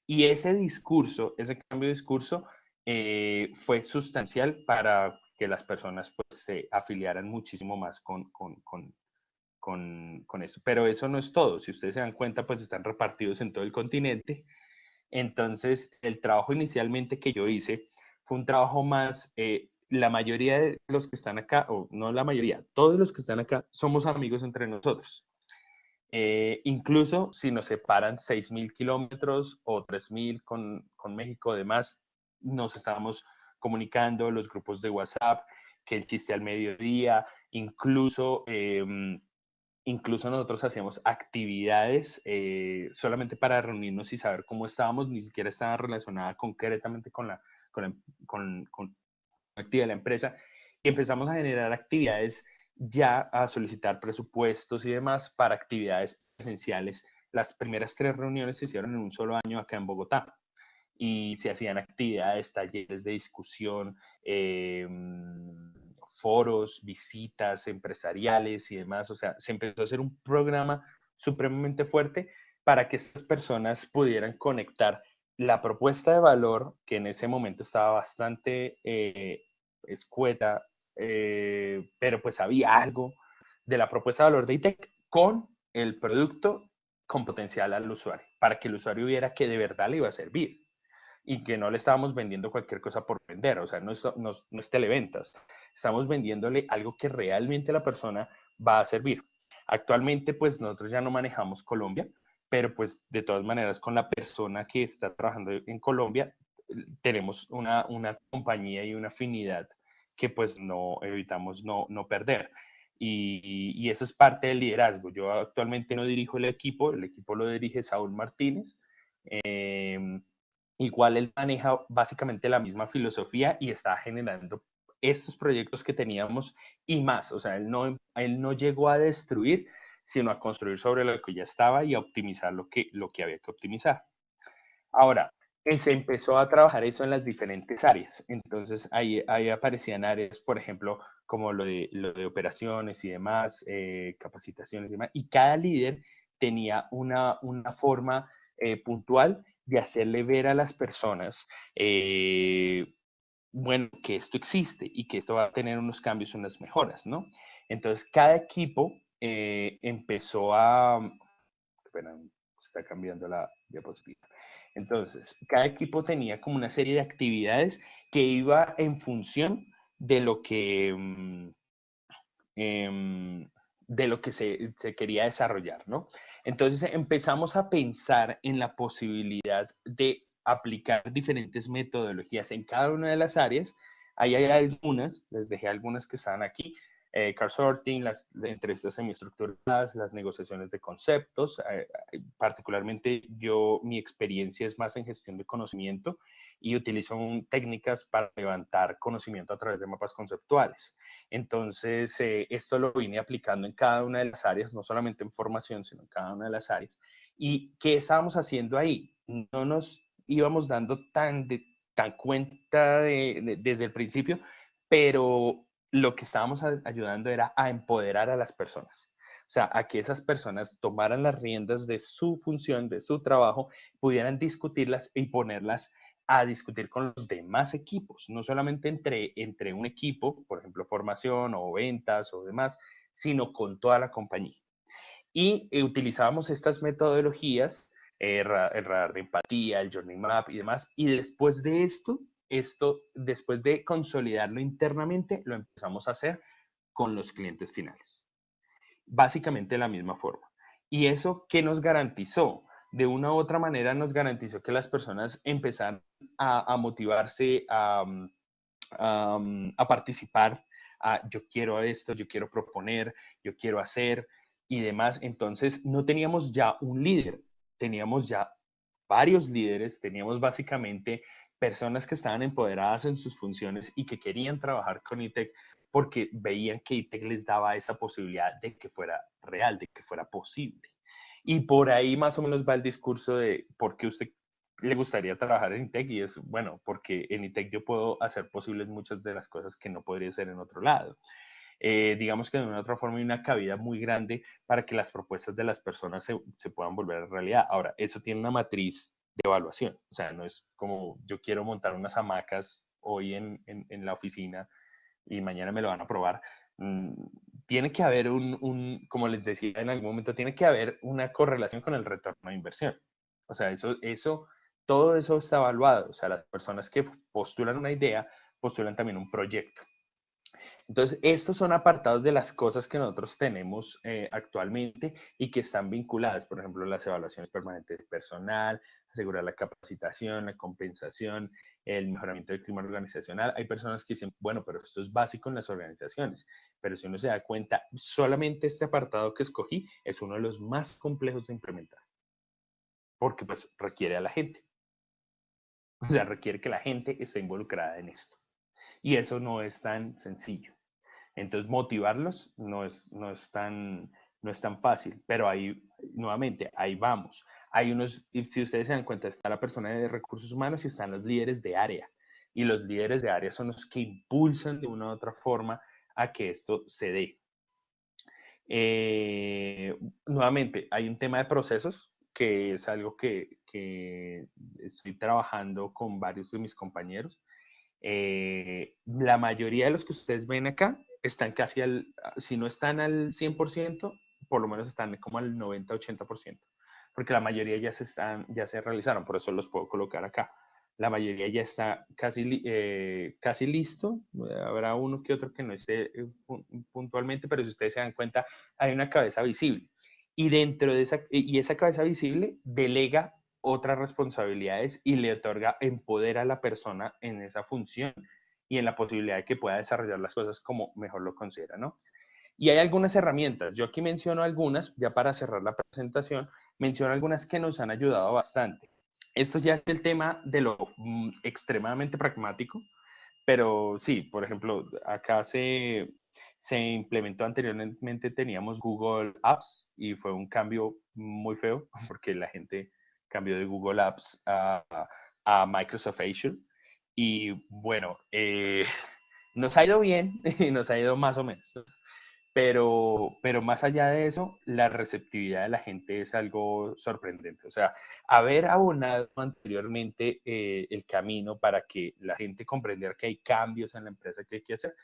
C: Y ese discurso, ese cambio de discurso, fue sustancial para que las personas pues, se afiliaran muchísimo más con eso. Pero eso no es todo. Si ustedes se dan cuenta, pues están repartidos en todo el continente. Entonces, el trabajo inicialmente que yo hice fue un trabajo más, la mayoría de los que están acá, o no la mayoría, todos los que están acá somos amigos entre nosotros. Incluso si nos separan 6.000 kilómetros o 3.000 con México, además, nos estamos comunicando, los grupos de WhatsApp, que el chiste al mediodía, incluso nosotros hacíamos actividades solamente para reunirnos y saber cómo estábamos, ni siquiera estaba relacionada concretamente con la actividad de la empresa, y empezamos a generar actividades ya a solicitar presupuestos y demás para actividades presenciales. Las primeras 3 reuniones se hicieron en un solo año acá en Bogotá y se hacían actividades, talleres de discusión, foros, visitas empresariales y demás. O sea, se empezó a hacer un programa supremamente fuerte para que estas personas pudieran conectar la propuesta de valor, que en ese momento estaba bastante escueta, pero pues había algo de la propuesta de valor de ITEC con el producto con potencial al usuario, para que el usuario viera que de verdad le iba a servir y que no le estábamos vendiendo cualquier cosa por vender, o sea, no es televentas, estamos vendiéndole algo que realmente la persona va a servir. Actualmente, pues nosotros ya no manejamos Colombia, pero pues de todas maneras con la persona que está trabajando en Colombia tenemos una compañía y una afinidad que pues no evitamos no perder. Y eso es parte del liderazgo. Yo actualmente no dirijo el equipo lo dirige Saúl Martínez. Eh, Igual él maneja básicamente la misma filosofía y está generando estos proyectos que teníamos y más. O sea, él no llegó a destruir, sino a construir sobre lo que ya estaba y a optimizar lo que había que optimizar. Ahora, él se empezó a trabajar eso en las diferentes áreas. Entonces, ahí aparecían áreas, por ejemplo, como lo de operaciones y demás, capacitaciones y demás. Y cada líder tenía una forma puntual de hacerle ver a las personas, bueno, que esto existe y que esto va a tener unos cambios, unas mejoras, ¿no? Entonces, cada equipo empezó a... Espera, está cambiando la diapositiva. Entonces, cada equipo tenía como una serie de actividades que iba en función de lo que, de lo que se quería desarrollar, ¿no? Entonces empezamos a pensar en la posibilidad de aplicar diferentes metodologías en cada una de las áreas. Ahí hay algunas, les dejé algunas que están aquí, car sorting, las entrevistas semiestructuradas, las negociaciones de conceptos. Particularmente mi experiencia es más en gestión de conocimiento y utilizo técnicas para levantar conocimiento a través de mapas conceptuales. Entonces, esto lo vine aplicando en cada una de las áreas, no solamente en formación, sino en cada una de las áreas. ¿Y qué estábamos haciendo ahí? No nos íbamos dando tan cuenta desde el principio, pero lo que estábamos ayudando era a empoderar a las personas. O sea, a que esas personas tomaran las riendas de su función, de su trabajo, pudieran discutirlas y ponerlas a discutir con los demás equipos, no solamente entre un equipo, por ejemplo, formación o ventas o demás, sino con toda la compañía. Y utilizábamos estas metodologías, el radar de empatía, el journey map y demás, y después de después de consolidarlo internamente, lo empezamos a hacer con los clientes finales. Básicamente de la misma forma. ¿Y eso qué nos garantizó? De una u otra manera nos garantizó que las personas empezaran a motivarse, a participar, yo quiero esto, yo quiero proponer, yo quiero hacer y demás. Entonces no teníamos ya un líder, teníamos ya varios líderes, teníamos básicamente personas que estaban empoderadas en sus funciones y que querían trabajar con ITEC porque veían que ITEC les daba esa posibilidad de que fuera real, de que fuera posible. Y por ahí más o menos va el discurso de por qué usted le gustaría trabajar en ITEC y es, bueno, porque en ITEC yo puedo hacer posibles muchas de las cosas que no podría hacer en otro lado. Digamos que de una otra forma hay una cabida muy grande para que las propuestas de las personas se puedan volver realidad. Ahora, eso tiene una matriz de evaluación, o sea, no es como yo quiero montar unas hamacas hoy en la oficina y mañana me lo van a probar. Mm, Tiene que haber como les decía en algún momento, tiene que haber una correlación con el retorno de inversión. O sea, todo eso está evaluado. O sea, las personas que postulan una idea, postulan también un proyecto. Entonces, estos son apartados de las cosas que nosotros tenemos actualmente y que están vinculadas, por ejemplo, las evaluaciones permanentes de personal, asegurar la capacitación, la compensación, el mejoramiento del clima organizacional. Hay personas que dicen, bueno, pero esto es básico en las organizaciones, pero si uno se da cuenta, solamente este apartado que escogí es uno de los más complejos de implementar, porque pues requiere a la gente, o sea, requiere que la gente esté involucrada en esto. Y eso no es tan sencillo. Entonces, motivarlos no es tan fácil, pero ahí, nuevamente, ahí vamos. Hay unos, y si ustedes se dan cuenta, está la persona de recursos humanos y están los líderes de área. Y los líderes de área son los que impulsan de una u otra forma a que esto se dé. Nuevamente, hay un tema de procesos que es algo que estoy trabajando con varios de mis compañeros. La mayoría de los que ustedes ven acá están casi si no están al 100%, por lo menos están como al 90-80%. porque la mayoría ya se realizaron, por eso los puedo colocar acá. La mayoría ya está casi listo. Habrá uno que otro que no esté puntualmente, pero si ustedes se dan cuenta, hay una cabeza visible. Y dentro de esa cabeza visible delega otras responsabilidades y le otorga, empodera a la persona en esa función y en la posibilidad de que pueda desarrollar las cosas como mejor lo considera, ¿no? Y hay algunas herramientas. Yo aquí menciono algunas, ya para cerrar la presentación, menciono algunas que nos han ayudado bastante. Esto ya es el tema de lo extremadamente pragmático, pero sí, por ejemplo, acá se implementó anteriormente, teníamos Google Apps y fue un cambio muy feo porque la gente cambió de Google Apps a Microsoft Azure. Y bueno, nos ha ido bien y nos ha ido más o menos. Pero más allá de eso, la receptividad de la gente es algo sorprendente. O sea, haber abonado anteriormente el camino para que la gente comprendiera que hay cambios en la empresa que hay que hacer,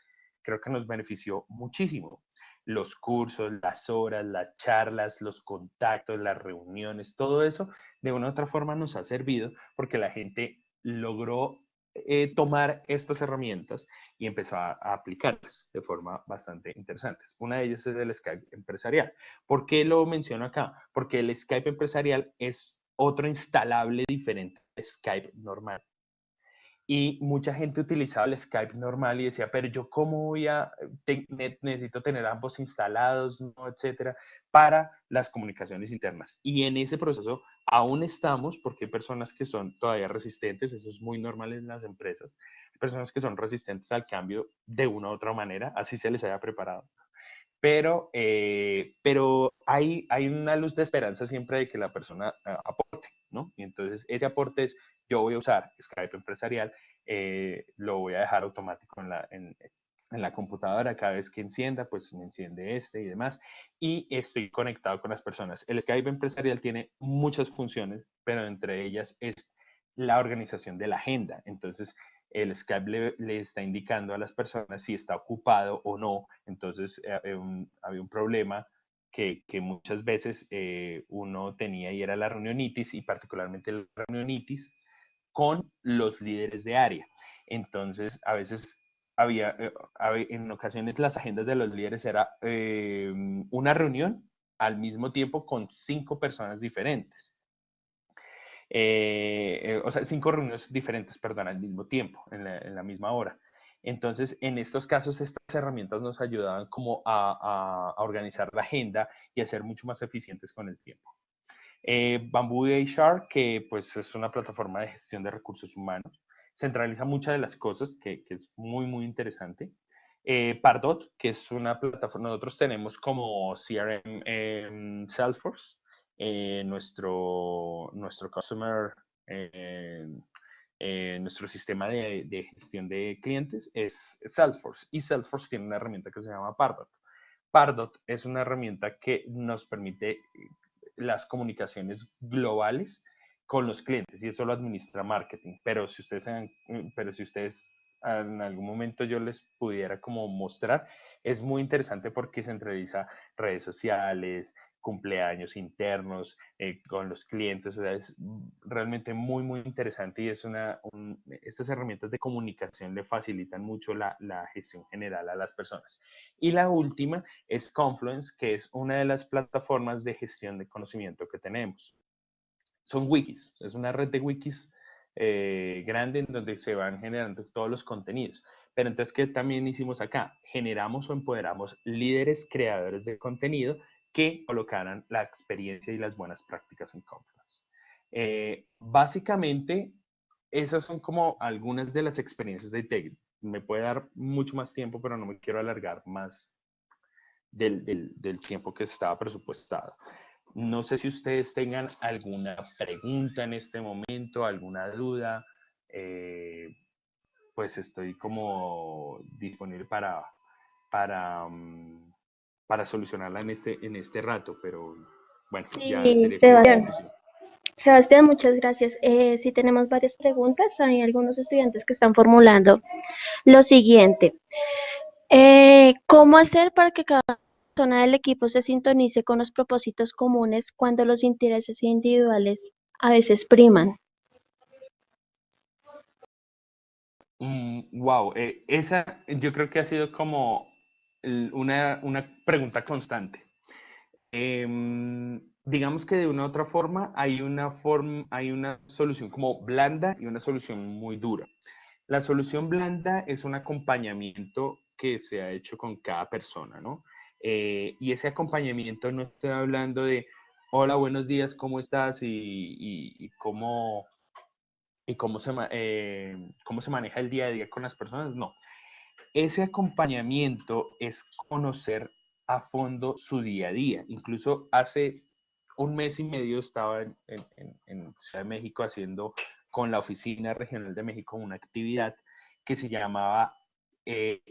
C: creo que nos benefició muchísimo. Los cursos, las horas, las charlas, los contactos, las reuniones, todo eso de una u otra forma nos ha servido porque la gente logró tomar estas herramientas y empezó a aplicarlas de forma bastante interesante. Una de ellas es el Skype empresarial. ¿Por qué lo menciono acá? Porque el Skype empresarial es otro instalable diferente al Skype normal. Y mucha gente utilizaba el Skype normal y decía, pero yo cómo voy a, necesito tener ambos instalados, ¿no? Etcétera, para las comunicaciones internas. Y en ese proceso aún estamos, porque hay personas que son todavía resistentes, eso es muy normal en las empresas, hay personas que son resistentes al cambio de una u otra manera, así se les haya preparado. Pero hay una luz de esperanza siempre de que la persona aporte, ¿no? Y entonces ese aporte es, yo voy a usar Skype empresarial, lo voy a dejar automático en la computadora, cada vez que encienda, pues me enciende este y demás, y estoy conectado con las personas. El Skype empresarial tiene muchas funciones, pero entre ellas es la organización de la agenda. Entonces, el Skype le está indicando a las personas si está ocupado o no. Entonces, había un problema que muchas veces uno tenía y era la reunionitis, y particularmente la reunionitis con los líderes de área. Entonces, a veces en ocasiones las agendas de los líderes era una reunión al mismo tiempo con 5 personas diferentes. O sea, 5 reuniones diferentes, perdón, al mismo tiempo, en la misma hora. Entonces, en estos casos, estas herramientas nos ayudaban como a organizar la agenda y a ser mucho más eficientes con el tiempo. Bamboo HR, que pues es una plataforma de gestión de recursos humanos, centraliza muchas de las cosas, que es muy, muy interesante. Pardot, que es una plataforma, nosotros tenemos como CRM Salesforce, nuestro customer, nuestro sistema de gestión de clientes es Salesforce, y Salesforce tiene una herramienta que se llama Pardot. Pardot es una herramienta que nos permite las comunicaciones globales con los clientes, y eso lo administra marketing. Pero si ustedes en algún momento yo les pudiera como mostrar, es muy interesante porque centraliza redes sociales, cumpleaños internos con los clientes. O sea, es realmente muy, muy interesante, y estas herramientas de comunicación le facilitan mucho la gestión general a las personas. Y la última es Confluence, que es una de las plataformas de gestión de conocimiento que tenemos. Son wikis, es una red de wikis grande en donde se van generando todos los contenidos. Pero entonces, ¿qué también hicimos acá? Generamos o empoderamos líderes creadores de contenido que colocaran la experiencia y las buenas prácticas en Confluence. Básicamente, esas son como algunas de las experiencias de Integri. Me puede dar mucho más tiempo, pero no me quiero alargar más del tiempo que estaba presupuestado. No sé si ustedes tengan alguna pregunta en este momento, alguna duda. Pues estoy como disponible para, para solucionarla en este rato, pero bueno, ya
A: Sí,
C: sería como la discusión.
A: Sebastián, muchas gracias. Sí tenemos varias preguntas. Hay algunos estudiantes que están formulando lo siguiente. ¿Cómo hacer para que cada persona del equipo se sintonice con los propósitos comunes cuando los intereses individuales a veces priman.
C: Wow, esa yo creo que ha sido como una pregunta constante. Digamos que de una u otra forma hay una solución como blanda y una solución muy dura. La solución blanda es un acompañamiento que se ha hecho con cada persona, ¿no? Y ese acompañamiento no estoy hablando de, hola, buenos días, ¿cómo estás? Y cómo se maneja el día a día con las personas. No, ese acompañamiento es conocer a fondo su día a día. Incluso hace un mes y medio estaba en Ciudad de México haciendo con la Oficina Regional de México una actividad que se llamaba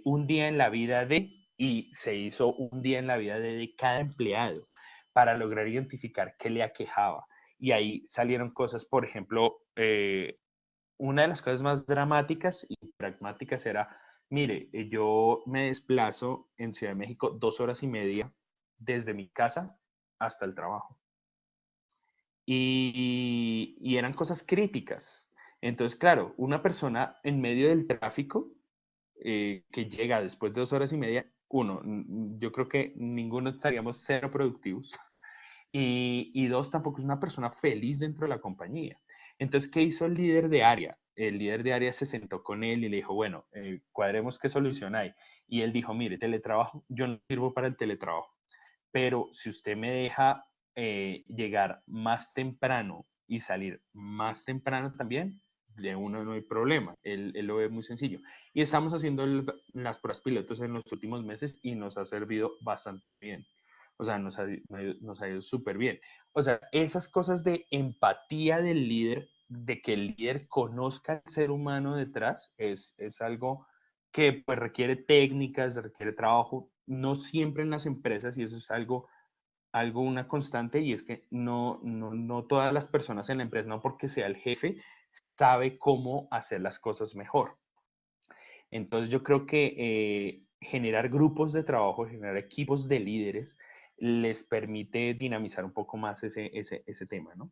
C: Un día en la vida de, y se hizo un día en la vida de cada empleado para lograr identificar qué le aquejaba. Y ahí salieron cosas, por ejemplo, una de las cosas más dramáticas y pragmáticas era, mire, yo me desplazo en Ciudad de México 2 horas y media desde mi casa hasta el trabajo. Y eran cosas críticas. Entonces, claro, una persona en medio del tráfico que llega después de 2 horas y media, uno, yo creo que ninguno estaríamos cero productivos. Y dos, tampoco es una persona feliz dentro de la compañía. Entonces, ¿qué hizo el líder de área? El líder de área se sentó con él y le dijo, bueno, cuadremos qué solución hay. Y él dijo, mire, teletrabajo, yo no sirvo para el teletrabajo, pero si usted me deja llegar más temprano y salir más temprano también, de uno no hay problema. Él lo ve muy sencillo. Y estamos haciendo las pruebas pilotos en los últimos meses y nos ha servido bastante bien. O sea, nos ha ido súper bien. O sea, esas cosas de empatía del líder, de que el líder conozca al ser humano detrás, es algo que pues requiere técnicas, requiere trabajo, no siempre en las empresas, y eso es algo una constante, y es que no todas las personas en la empresa, no porque sea el jefe, sabe cómo hacer las cosas mejor. Entonces yo creo que generar grupos de trabajo, generar equipos de líderes, les permite dinamizar un poco más ese tema, ¿no?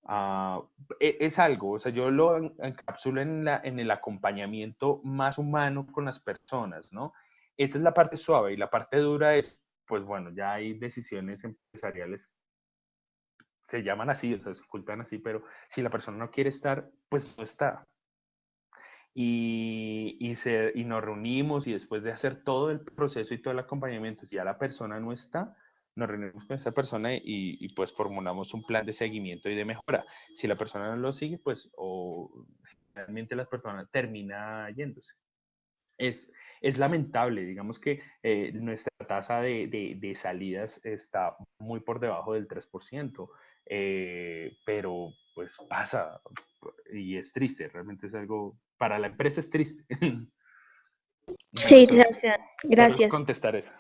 C: Ah, es algo, o sea, yo lo encapsulo en el acompañamiento más humano con las personas, ¿no? Esa es la parte suave, y la parte dura es, pues bueno, ya hay decisiones empresariales, se llaman así, o sea, se ocultan así, pero si la persona no quiere estar, pues no está. Y nos reunimos, y después de hacer todo el proceso y todo el acompañamiento, si ya la persona no está, nos reunimos con esa persona y pues formulamos un plan de seguimiento y de mejora. Si la persona no lo sigue, pues o generalmente la persona termina yéndose. Es lamentable, digamos que nuestra tasa de salidas está muy por debajo del 3%, pero pues pasa, y es triste, realmente es algo, para la empresa es triste. Bueno,
A: Sí,
C: eso,
A: Sebastián,
C: espero
A: gracias.
C: contestar eso.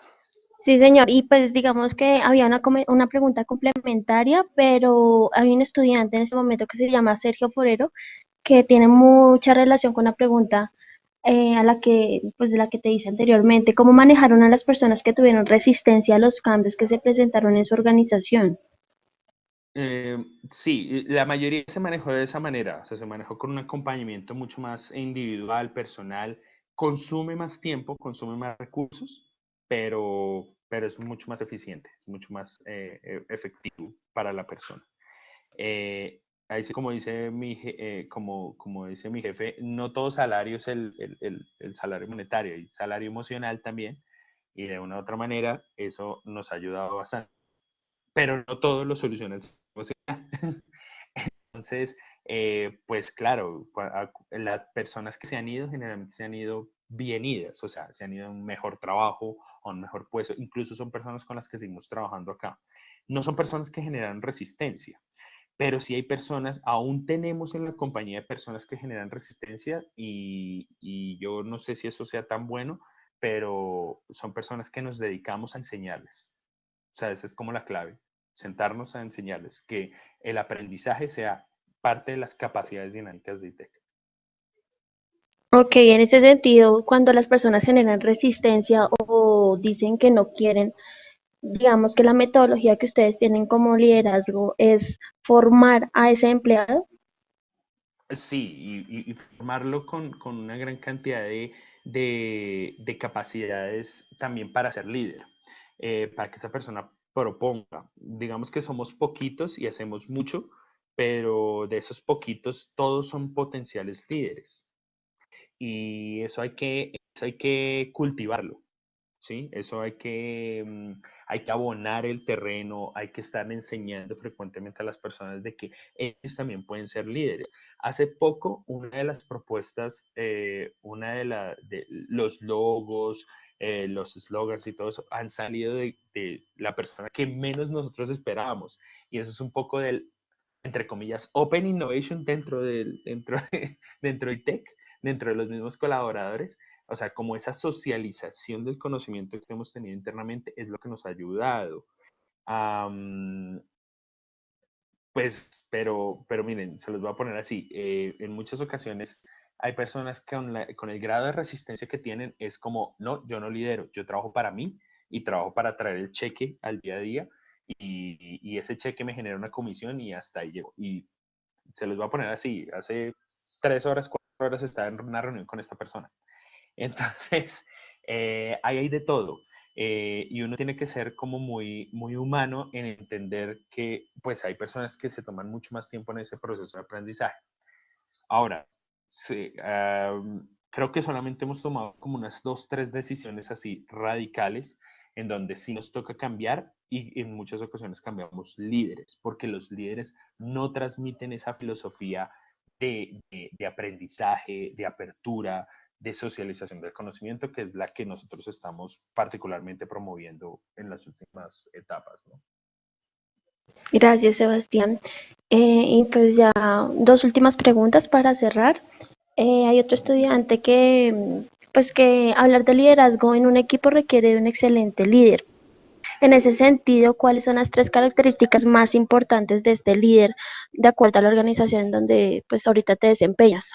A: Sí, señor. Y pues digamos que había una pregunta complementaria, pero hay un estudiante en este momento que se llama Sergio Forero, que tiene mucha relación con la pregunta a la que, pues, de la que te hice anteriormente. ¿Cómo manejaron a las personas que tuvieron resistencia a los cambios que se presentaron en su organización?
C: Sí, la mayoría se manejó de esa manera, o sea, se manejó con un acompañamiento mucho más individual, personal, consume más tiempo, consume más recursos, pero es mucho más eficiente, es mucho más efectivo para la persona. Ahí sí, como dice como dice mi jefe, no todo salario es el salario monetario, hay salario emocional también, y de una u otra manera eso nos ha ayudado bastante, pero no todo lo soluciona el salario emocional. Entonces, pues claro, las personas que se han ido generalmente se han ido bien idas, o sea, se han ido a un mejor trabajo, a un mejor puesto, incluso son personas con las que seguimos trabajando acá. No son personas que generan resistencia, pero sí hay personas, aún tenemos en la compañía personas que generan resistencia, y yo no sé si eso sea tan bueno, pero son personas que nos dedicamos a enseñarles. O sea, esa es como la clave, sentarnos a enseñarles que el aprendizaje sea parte de las capacidades dinámicas de ITEC.
A: Ok, en ese sentido, cuando las personas generan resistencia o dicen que no quieren, digamos que la metodología que ustedes tienen como liderazgo es formar a ese empleado.
C: Sí, y formarlo con una gran cantidad de capacidades también para ser líder, para que esa persona proponga. Digamos que somos poquitos y hacemos mucho, pero de esos poquitos todos son potenciales líderes. Y eso hay que cultivarlo. ¿Sí? Eso hay que abonar el terreno, hay que estar enseñando frecuentemente a las personas de que ellos también pueden ser líderes. Hace poco, una de las propuestas, de los logos, los slogans y todo eso, han salido de la persona que menos nosotros esperábamos. Y eso es un poco del, entre comillas, Open Innovation dentro de ITEC, dentro de los mismos colaboradores. O sea, como esa socialización del conocimiento que hemos tenido internamente es lo que nos ha ayudado. Am, pero miren, se los voy a poner así. En muchas ocasiones hay personas que con el grado de resistencia que tienen es como, no, yo no lidero, yo trabajo para mí y trabajo para traer el cheque al día a día y ese cheque me genera una comisión y hasta ahí llego. Y se los voy a poner así. Hace 3 horas, 4 horas estaba en una reunión con esta persona. Entonces, ahí hay de todo. Y uno tiene que ser como muy, muy humano en entender que pues hay personas que se toman mucho más tiempo en ese proceso de aprendizaje. Ahora, sí, creo que solamente hemos tomado como unas dos, tres decisiones así radicales en donde sí nos toca cambiar y en muchas ocasiones cambiamos líderes, porque los líderes no transmiten esa filosofía de aprendizaje, de apertura, de socialización del conocimiento, que es la que nosotros estamos particularmente promoviendo en las últimas etapas, ¿no?
A: Gracias, Sebastián. Y pues ya dos últimas preguntas para cerrar. Hay otro estudiante que, pues que hablar de liderazgo en un equipo requiere de un excelente líder. En ese sentido, ¿cuáles son las tres características más importantes de este líder de acuerdo a la organización en donde pues ahorita te desempeñas?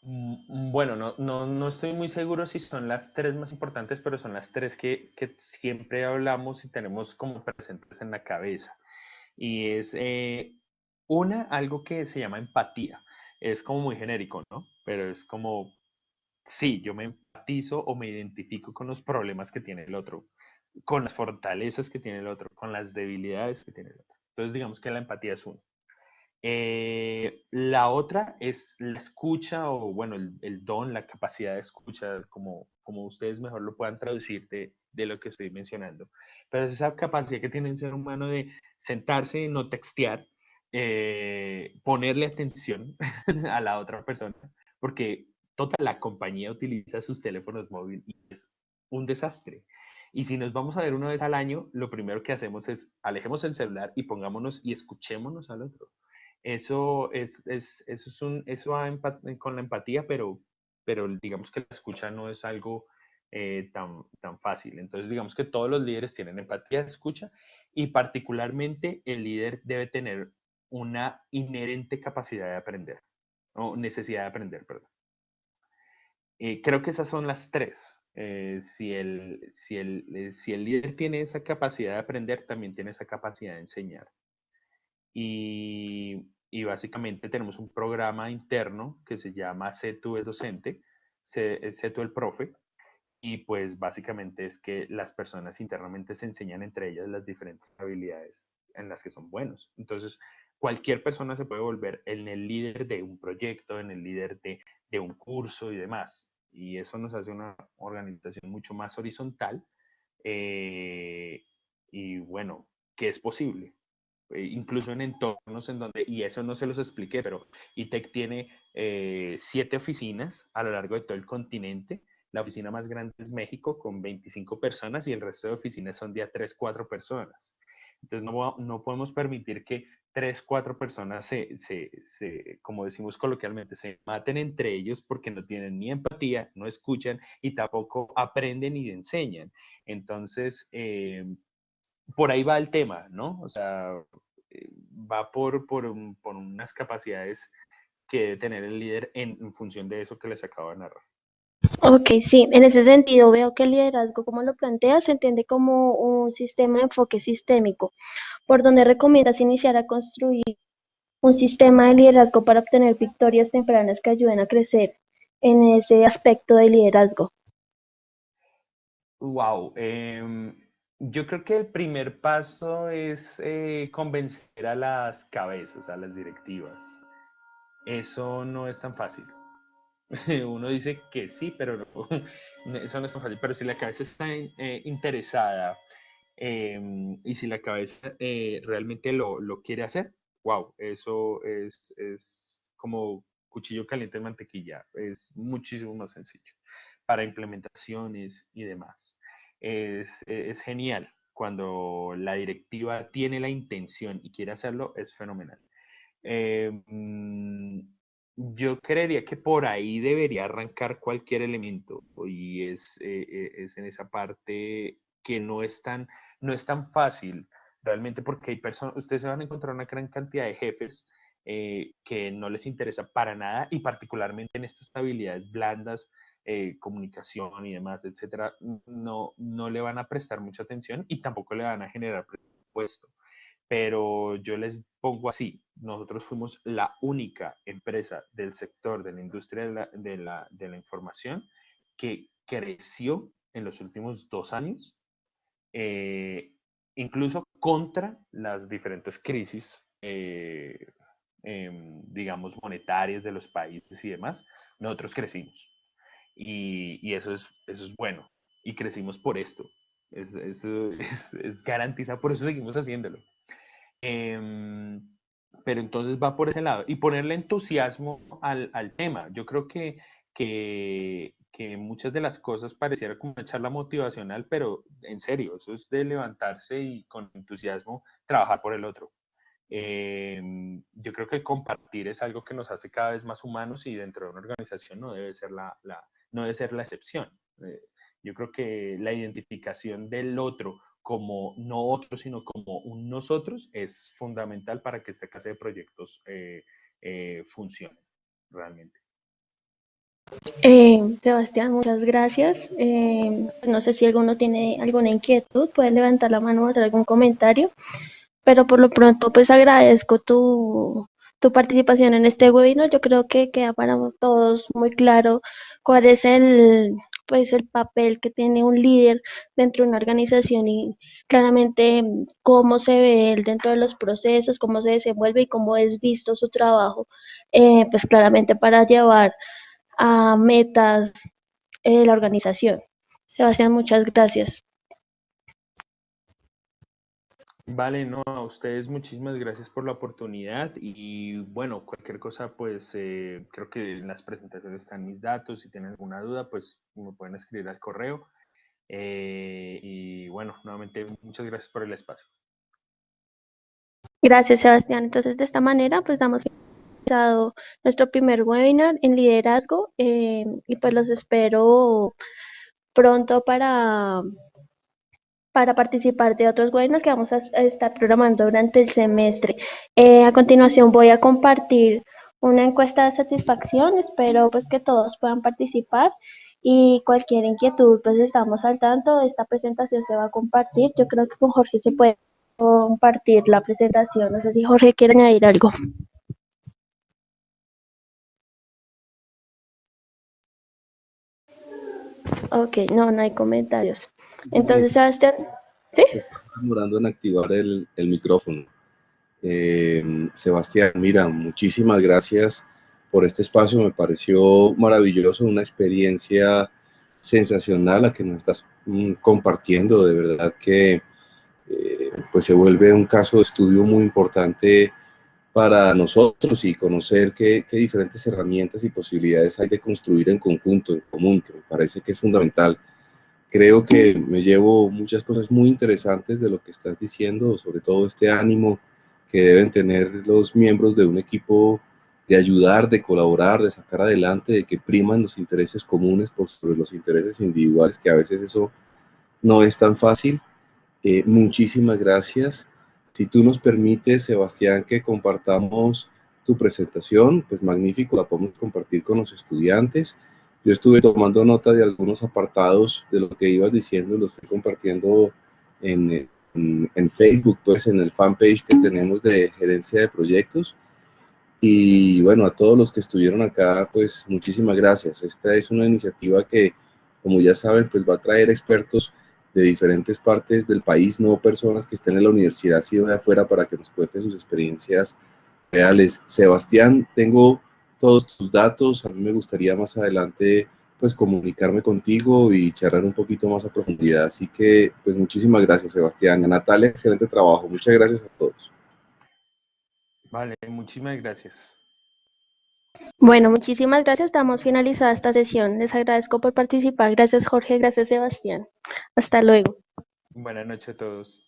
C: Bueno, no estoy muy seguro si son las tres más importantes, pero son las tres que siempre hablamos y tenemos como presentes en la cabeza. Y es algo que se llama empatía. Es como muy genérico, ¿no? Pero es como, sí, yo me empatizo o me identifico con los problemas que tiene el otro, con las fortalezas que tiene el otro, con las debilidades que tiene el otro. Entonces, digamos que la empatía es uno. La otra es la escucha o, bueno, el don, la capacidad de escucha, como ustedes mejor lo puedan traducir de lo que estoy mencionando. Pero es esa capacidad que tiene el ser humano de sentarse, no textear, ponerle atención a la otra persona, porque toda la compañía utiliza sus teléfonos móviles y es un desastre. Y si nos vamos a ver una vez al año, lo primero que hacemos es alejemos el celular y pongámonos y escuchémonos al otro. Eso va con la empatía, pero digamos que la escucha no es algo tan fácil. Entonces, digamos que todos los líderes tienen empatía, escucha, y particularmente el líder debe tener una inherente capacidad de aprender, o necesidad de aprender, perdón. Creo que esas son las tres. Si el líder tiene esa capacidad de aprender, también tiene esa capacidad de enseñar. Y básicamente tenemos un programa interno que se llama Sé tú el docente, sé tú el profe, y pues básicamente es que las personas internamente se enseñan entre ellas las diferentes habilidades en las que son buenos. Entonces, cualquier persona se puede volver en el líder de un proyecto, en el líder de un curso y demás. Y eso nos hace una organización mucho más horizontal eh, y bueno, que es posible incluso en entornos en donde, y eso no se los expliqué, pero ITEC tiene 7 oficinas a lo largo de todo el continente. La oficina más grande es México con 25 personas y el resto de oficinas son de a 3, 4 personas. Entonces no podemos permitir que 3, 4 personas como decimos coloquialmente, se maten entre ellos porque no tienen ni empatía, no escuchan y tampoco aprenden y enseñan. Entonces, por ahí va el tema, ¿no? O sea, va por unas capacidades que debe tener el líder en función de eso que les acabo de narrar.
A: Ok, sí, en ese sentido veo que el liderazgo, como lo planteas, se entiende como un sistema de enfoque sistémico, por donde recomiendas iniciar a construir un sistema de liderazgo para obtener victorias tempranas que ayuden a crecer en ese aspecto de liderazgo.
C: Wow, yo creo que el primer paso es convencer a las cabezas, a las directivas. Eso no es tan fácil. Uno dice que sí, pero no, eso no es tan fácil. Pero si la cabeza está interesada y si la cabeza realmente lo quiere hacer, wow, eso es como cuchillo caliente en mantequilla. Es muchísimo más sencillo para implementaciones y demás. Es genial. Cuando la directiva tiene la intención y quiere hacerlo, es fenomenal. Eh, mm, yo creería que por ahí debería arrancar cualquier elemento y es en esa parte que no es tan fácil realmente porque hay personas, ustedes se van a encontrar una gran cantidad de jefes que no les interesa para nada y particularmente en estas habilidades blandas, comunicación y demás, etcétera, no le van a prestar mucha atención y tampoco le van a generar presupuesto, pero yo les pongo así, nosotros fuimos la única empresa del sector de la industria de la información que creció en los últimos 2 años, eh, incluso contra las diferentes crisis, digamos, monetarias de los países y demás, nosotros crecimos. Y eso es bueno. Y crecimos por esto. Eso es garantizado, por eso seguimos haciéndolo. Em, pero entonces va por ese lado y ponerle entusiasmo al tema. Yo creo que muchas de las cosas pareciera como una charla motivacional, pero en serio, eso es de levantarse y con entusiasmo trabajar por el otro. Yo creo que compartir es algo que nos hace cada vez más humanos y dentro de una organización no debe ser no debe ser la excepción. Eh, yo creo que la identificación del otro como no otro, sino como un nosotros es fundamental para que esta clase de proyectos funcione realmente.
A: Sebastián, muchas gracias. No sé si alguno tiene alguna inquietud, puede levantar la mano o hacer algún comentario, pero por lo pronto pues agradezco tu participación en este webinar. Yo creo que queda para todos muy claro cuál es pues el papel que tiene un líder dentro de una organización y claramente cómo se ve él dentro de los procesos, cómo se desenvuelve y cómo es visto su trabajo, pues claramente para llevar a metas la organización. Sebastián, muchas gracias.
C: Vale, no, a ustedes muchísimas gracias por la oportunidad y bueno, cualquier cosa, pues creo que en las presentaciones están mis datos. Si tienen alguna duda, pues me pueden escribir al correo. Y bueno, nuevamente muchas gracias por el espacio.
A: Gracias, Sebastián. Entonces, de esta manera, pues damos finalizado nuestro primer webinar en liderazgo y pues los espero pronto para participar de otros webinars que vamos a estar programando durante el semestre. A continuación voy a compartir una encuesta de satisfacción. Espero pues que todos puedan participar y cualquier inquietud pues estamos al tanto. Esta presentación se va a compartir. Yo creo que con Jorge se puede compartir la presentación. No sé si Jorge quiere añadir algo. Ok, no, no hay comentarios. Entonces,
B: Es-
A: Sebastián, ¿sí?
B: Está demorando en activar el micrófono. Sebastián, mira, muchísimas gracias por este espacio. Me pareció maravilloso, una experiencia sensacional la que nos estás compartiendo. De verdad que pues se vuelve un caso de estudio muy importante para nosotros y conocer qué diferentes herramientas y posibilidades hay de construir en conjunto, en común, que me parece que es fundamental. Creo que me llevo muchas cosas muy interesantes de lo que estás diciendo, sobre todo este ánimo que deben tener los miembros de un equipo de ayudar, de colaborar, de sacar adelante, de que priman los intereses comunes por sobre los intereses individuales, que a veces eso no es tan fácil. Muchísimas gracias. Si tú nos permites, Sebastián, que compartamos tu presentación, pues magnífico, la podemos compartir con los estudiantes Yo estuve tomando nota de algunos apartados de lo que ibas diciendo, los estoy compartiendo en Facebook, pues en el fanpage que tenemos de gerencia de proyectos. Y bueno, a todos los que estuvieron acá, pues muchísimas gracias. Esta es una iniciativa que, como ya saben, pues va a traer expertos de diferentes partes del país, no personas que estén en la universidad, sino de afuera, para que nos cuenten sus experiencias reales. Sebastián, tengo todos tus datos. A mí me gustaría más adelante pues comunicarme contigo y charlar un poquito más a profundidad. Así que pues muchísimas gracias, Sebastián. Natalia, excelente trabajo. Muchas gracias a todos.
C: Vale, muchísimas gracias.
A: Bueno, muchísimas gracias. Damos finalizada esta sesión. Les agradezco por participar. Gracias, Jorge. Gracias, Sebastián. Hasta luego.
C: Buenas noches a todos.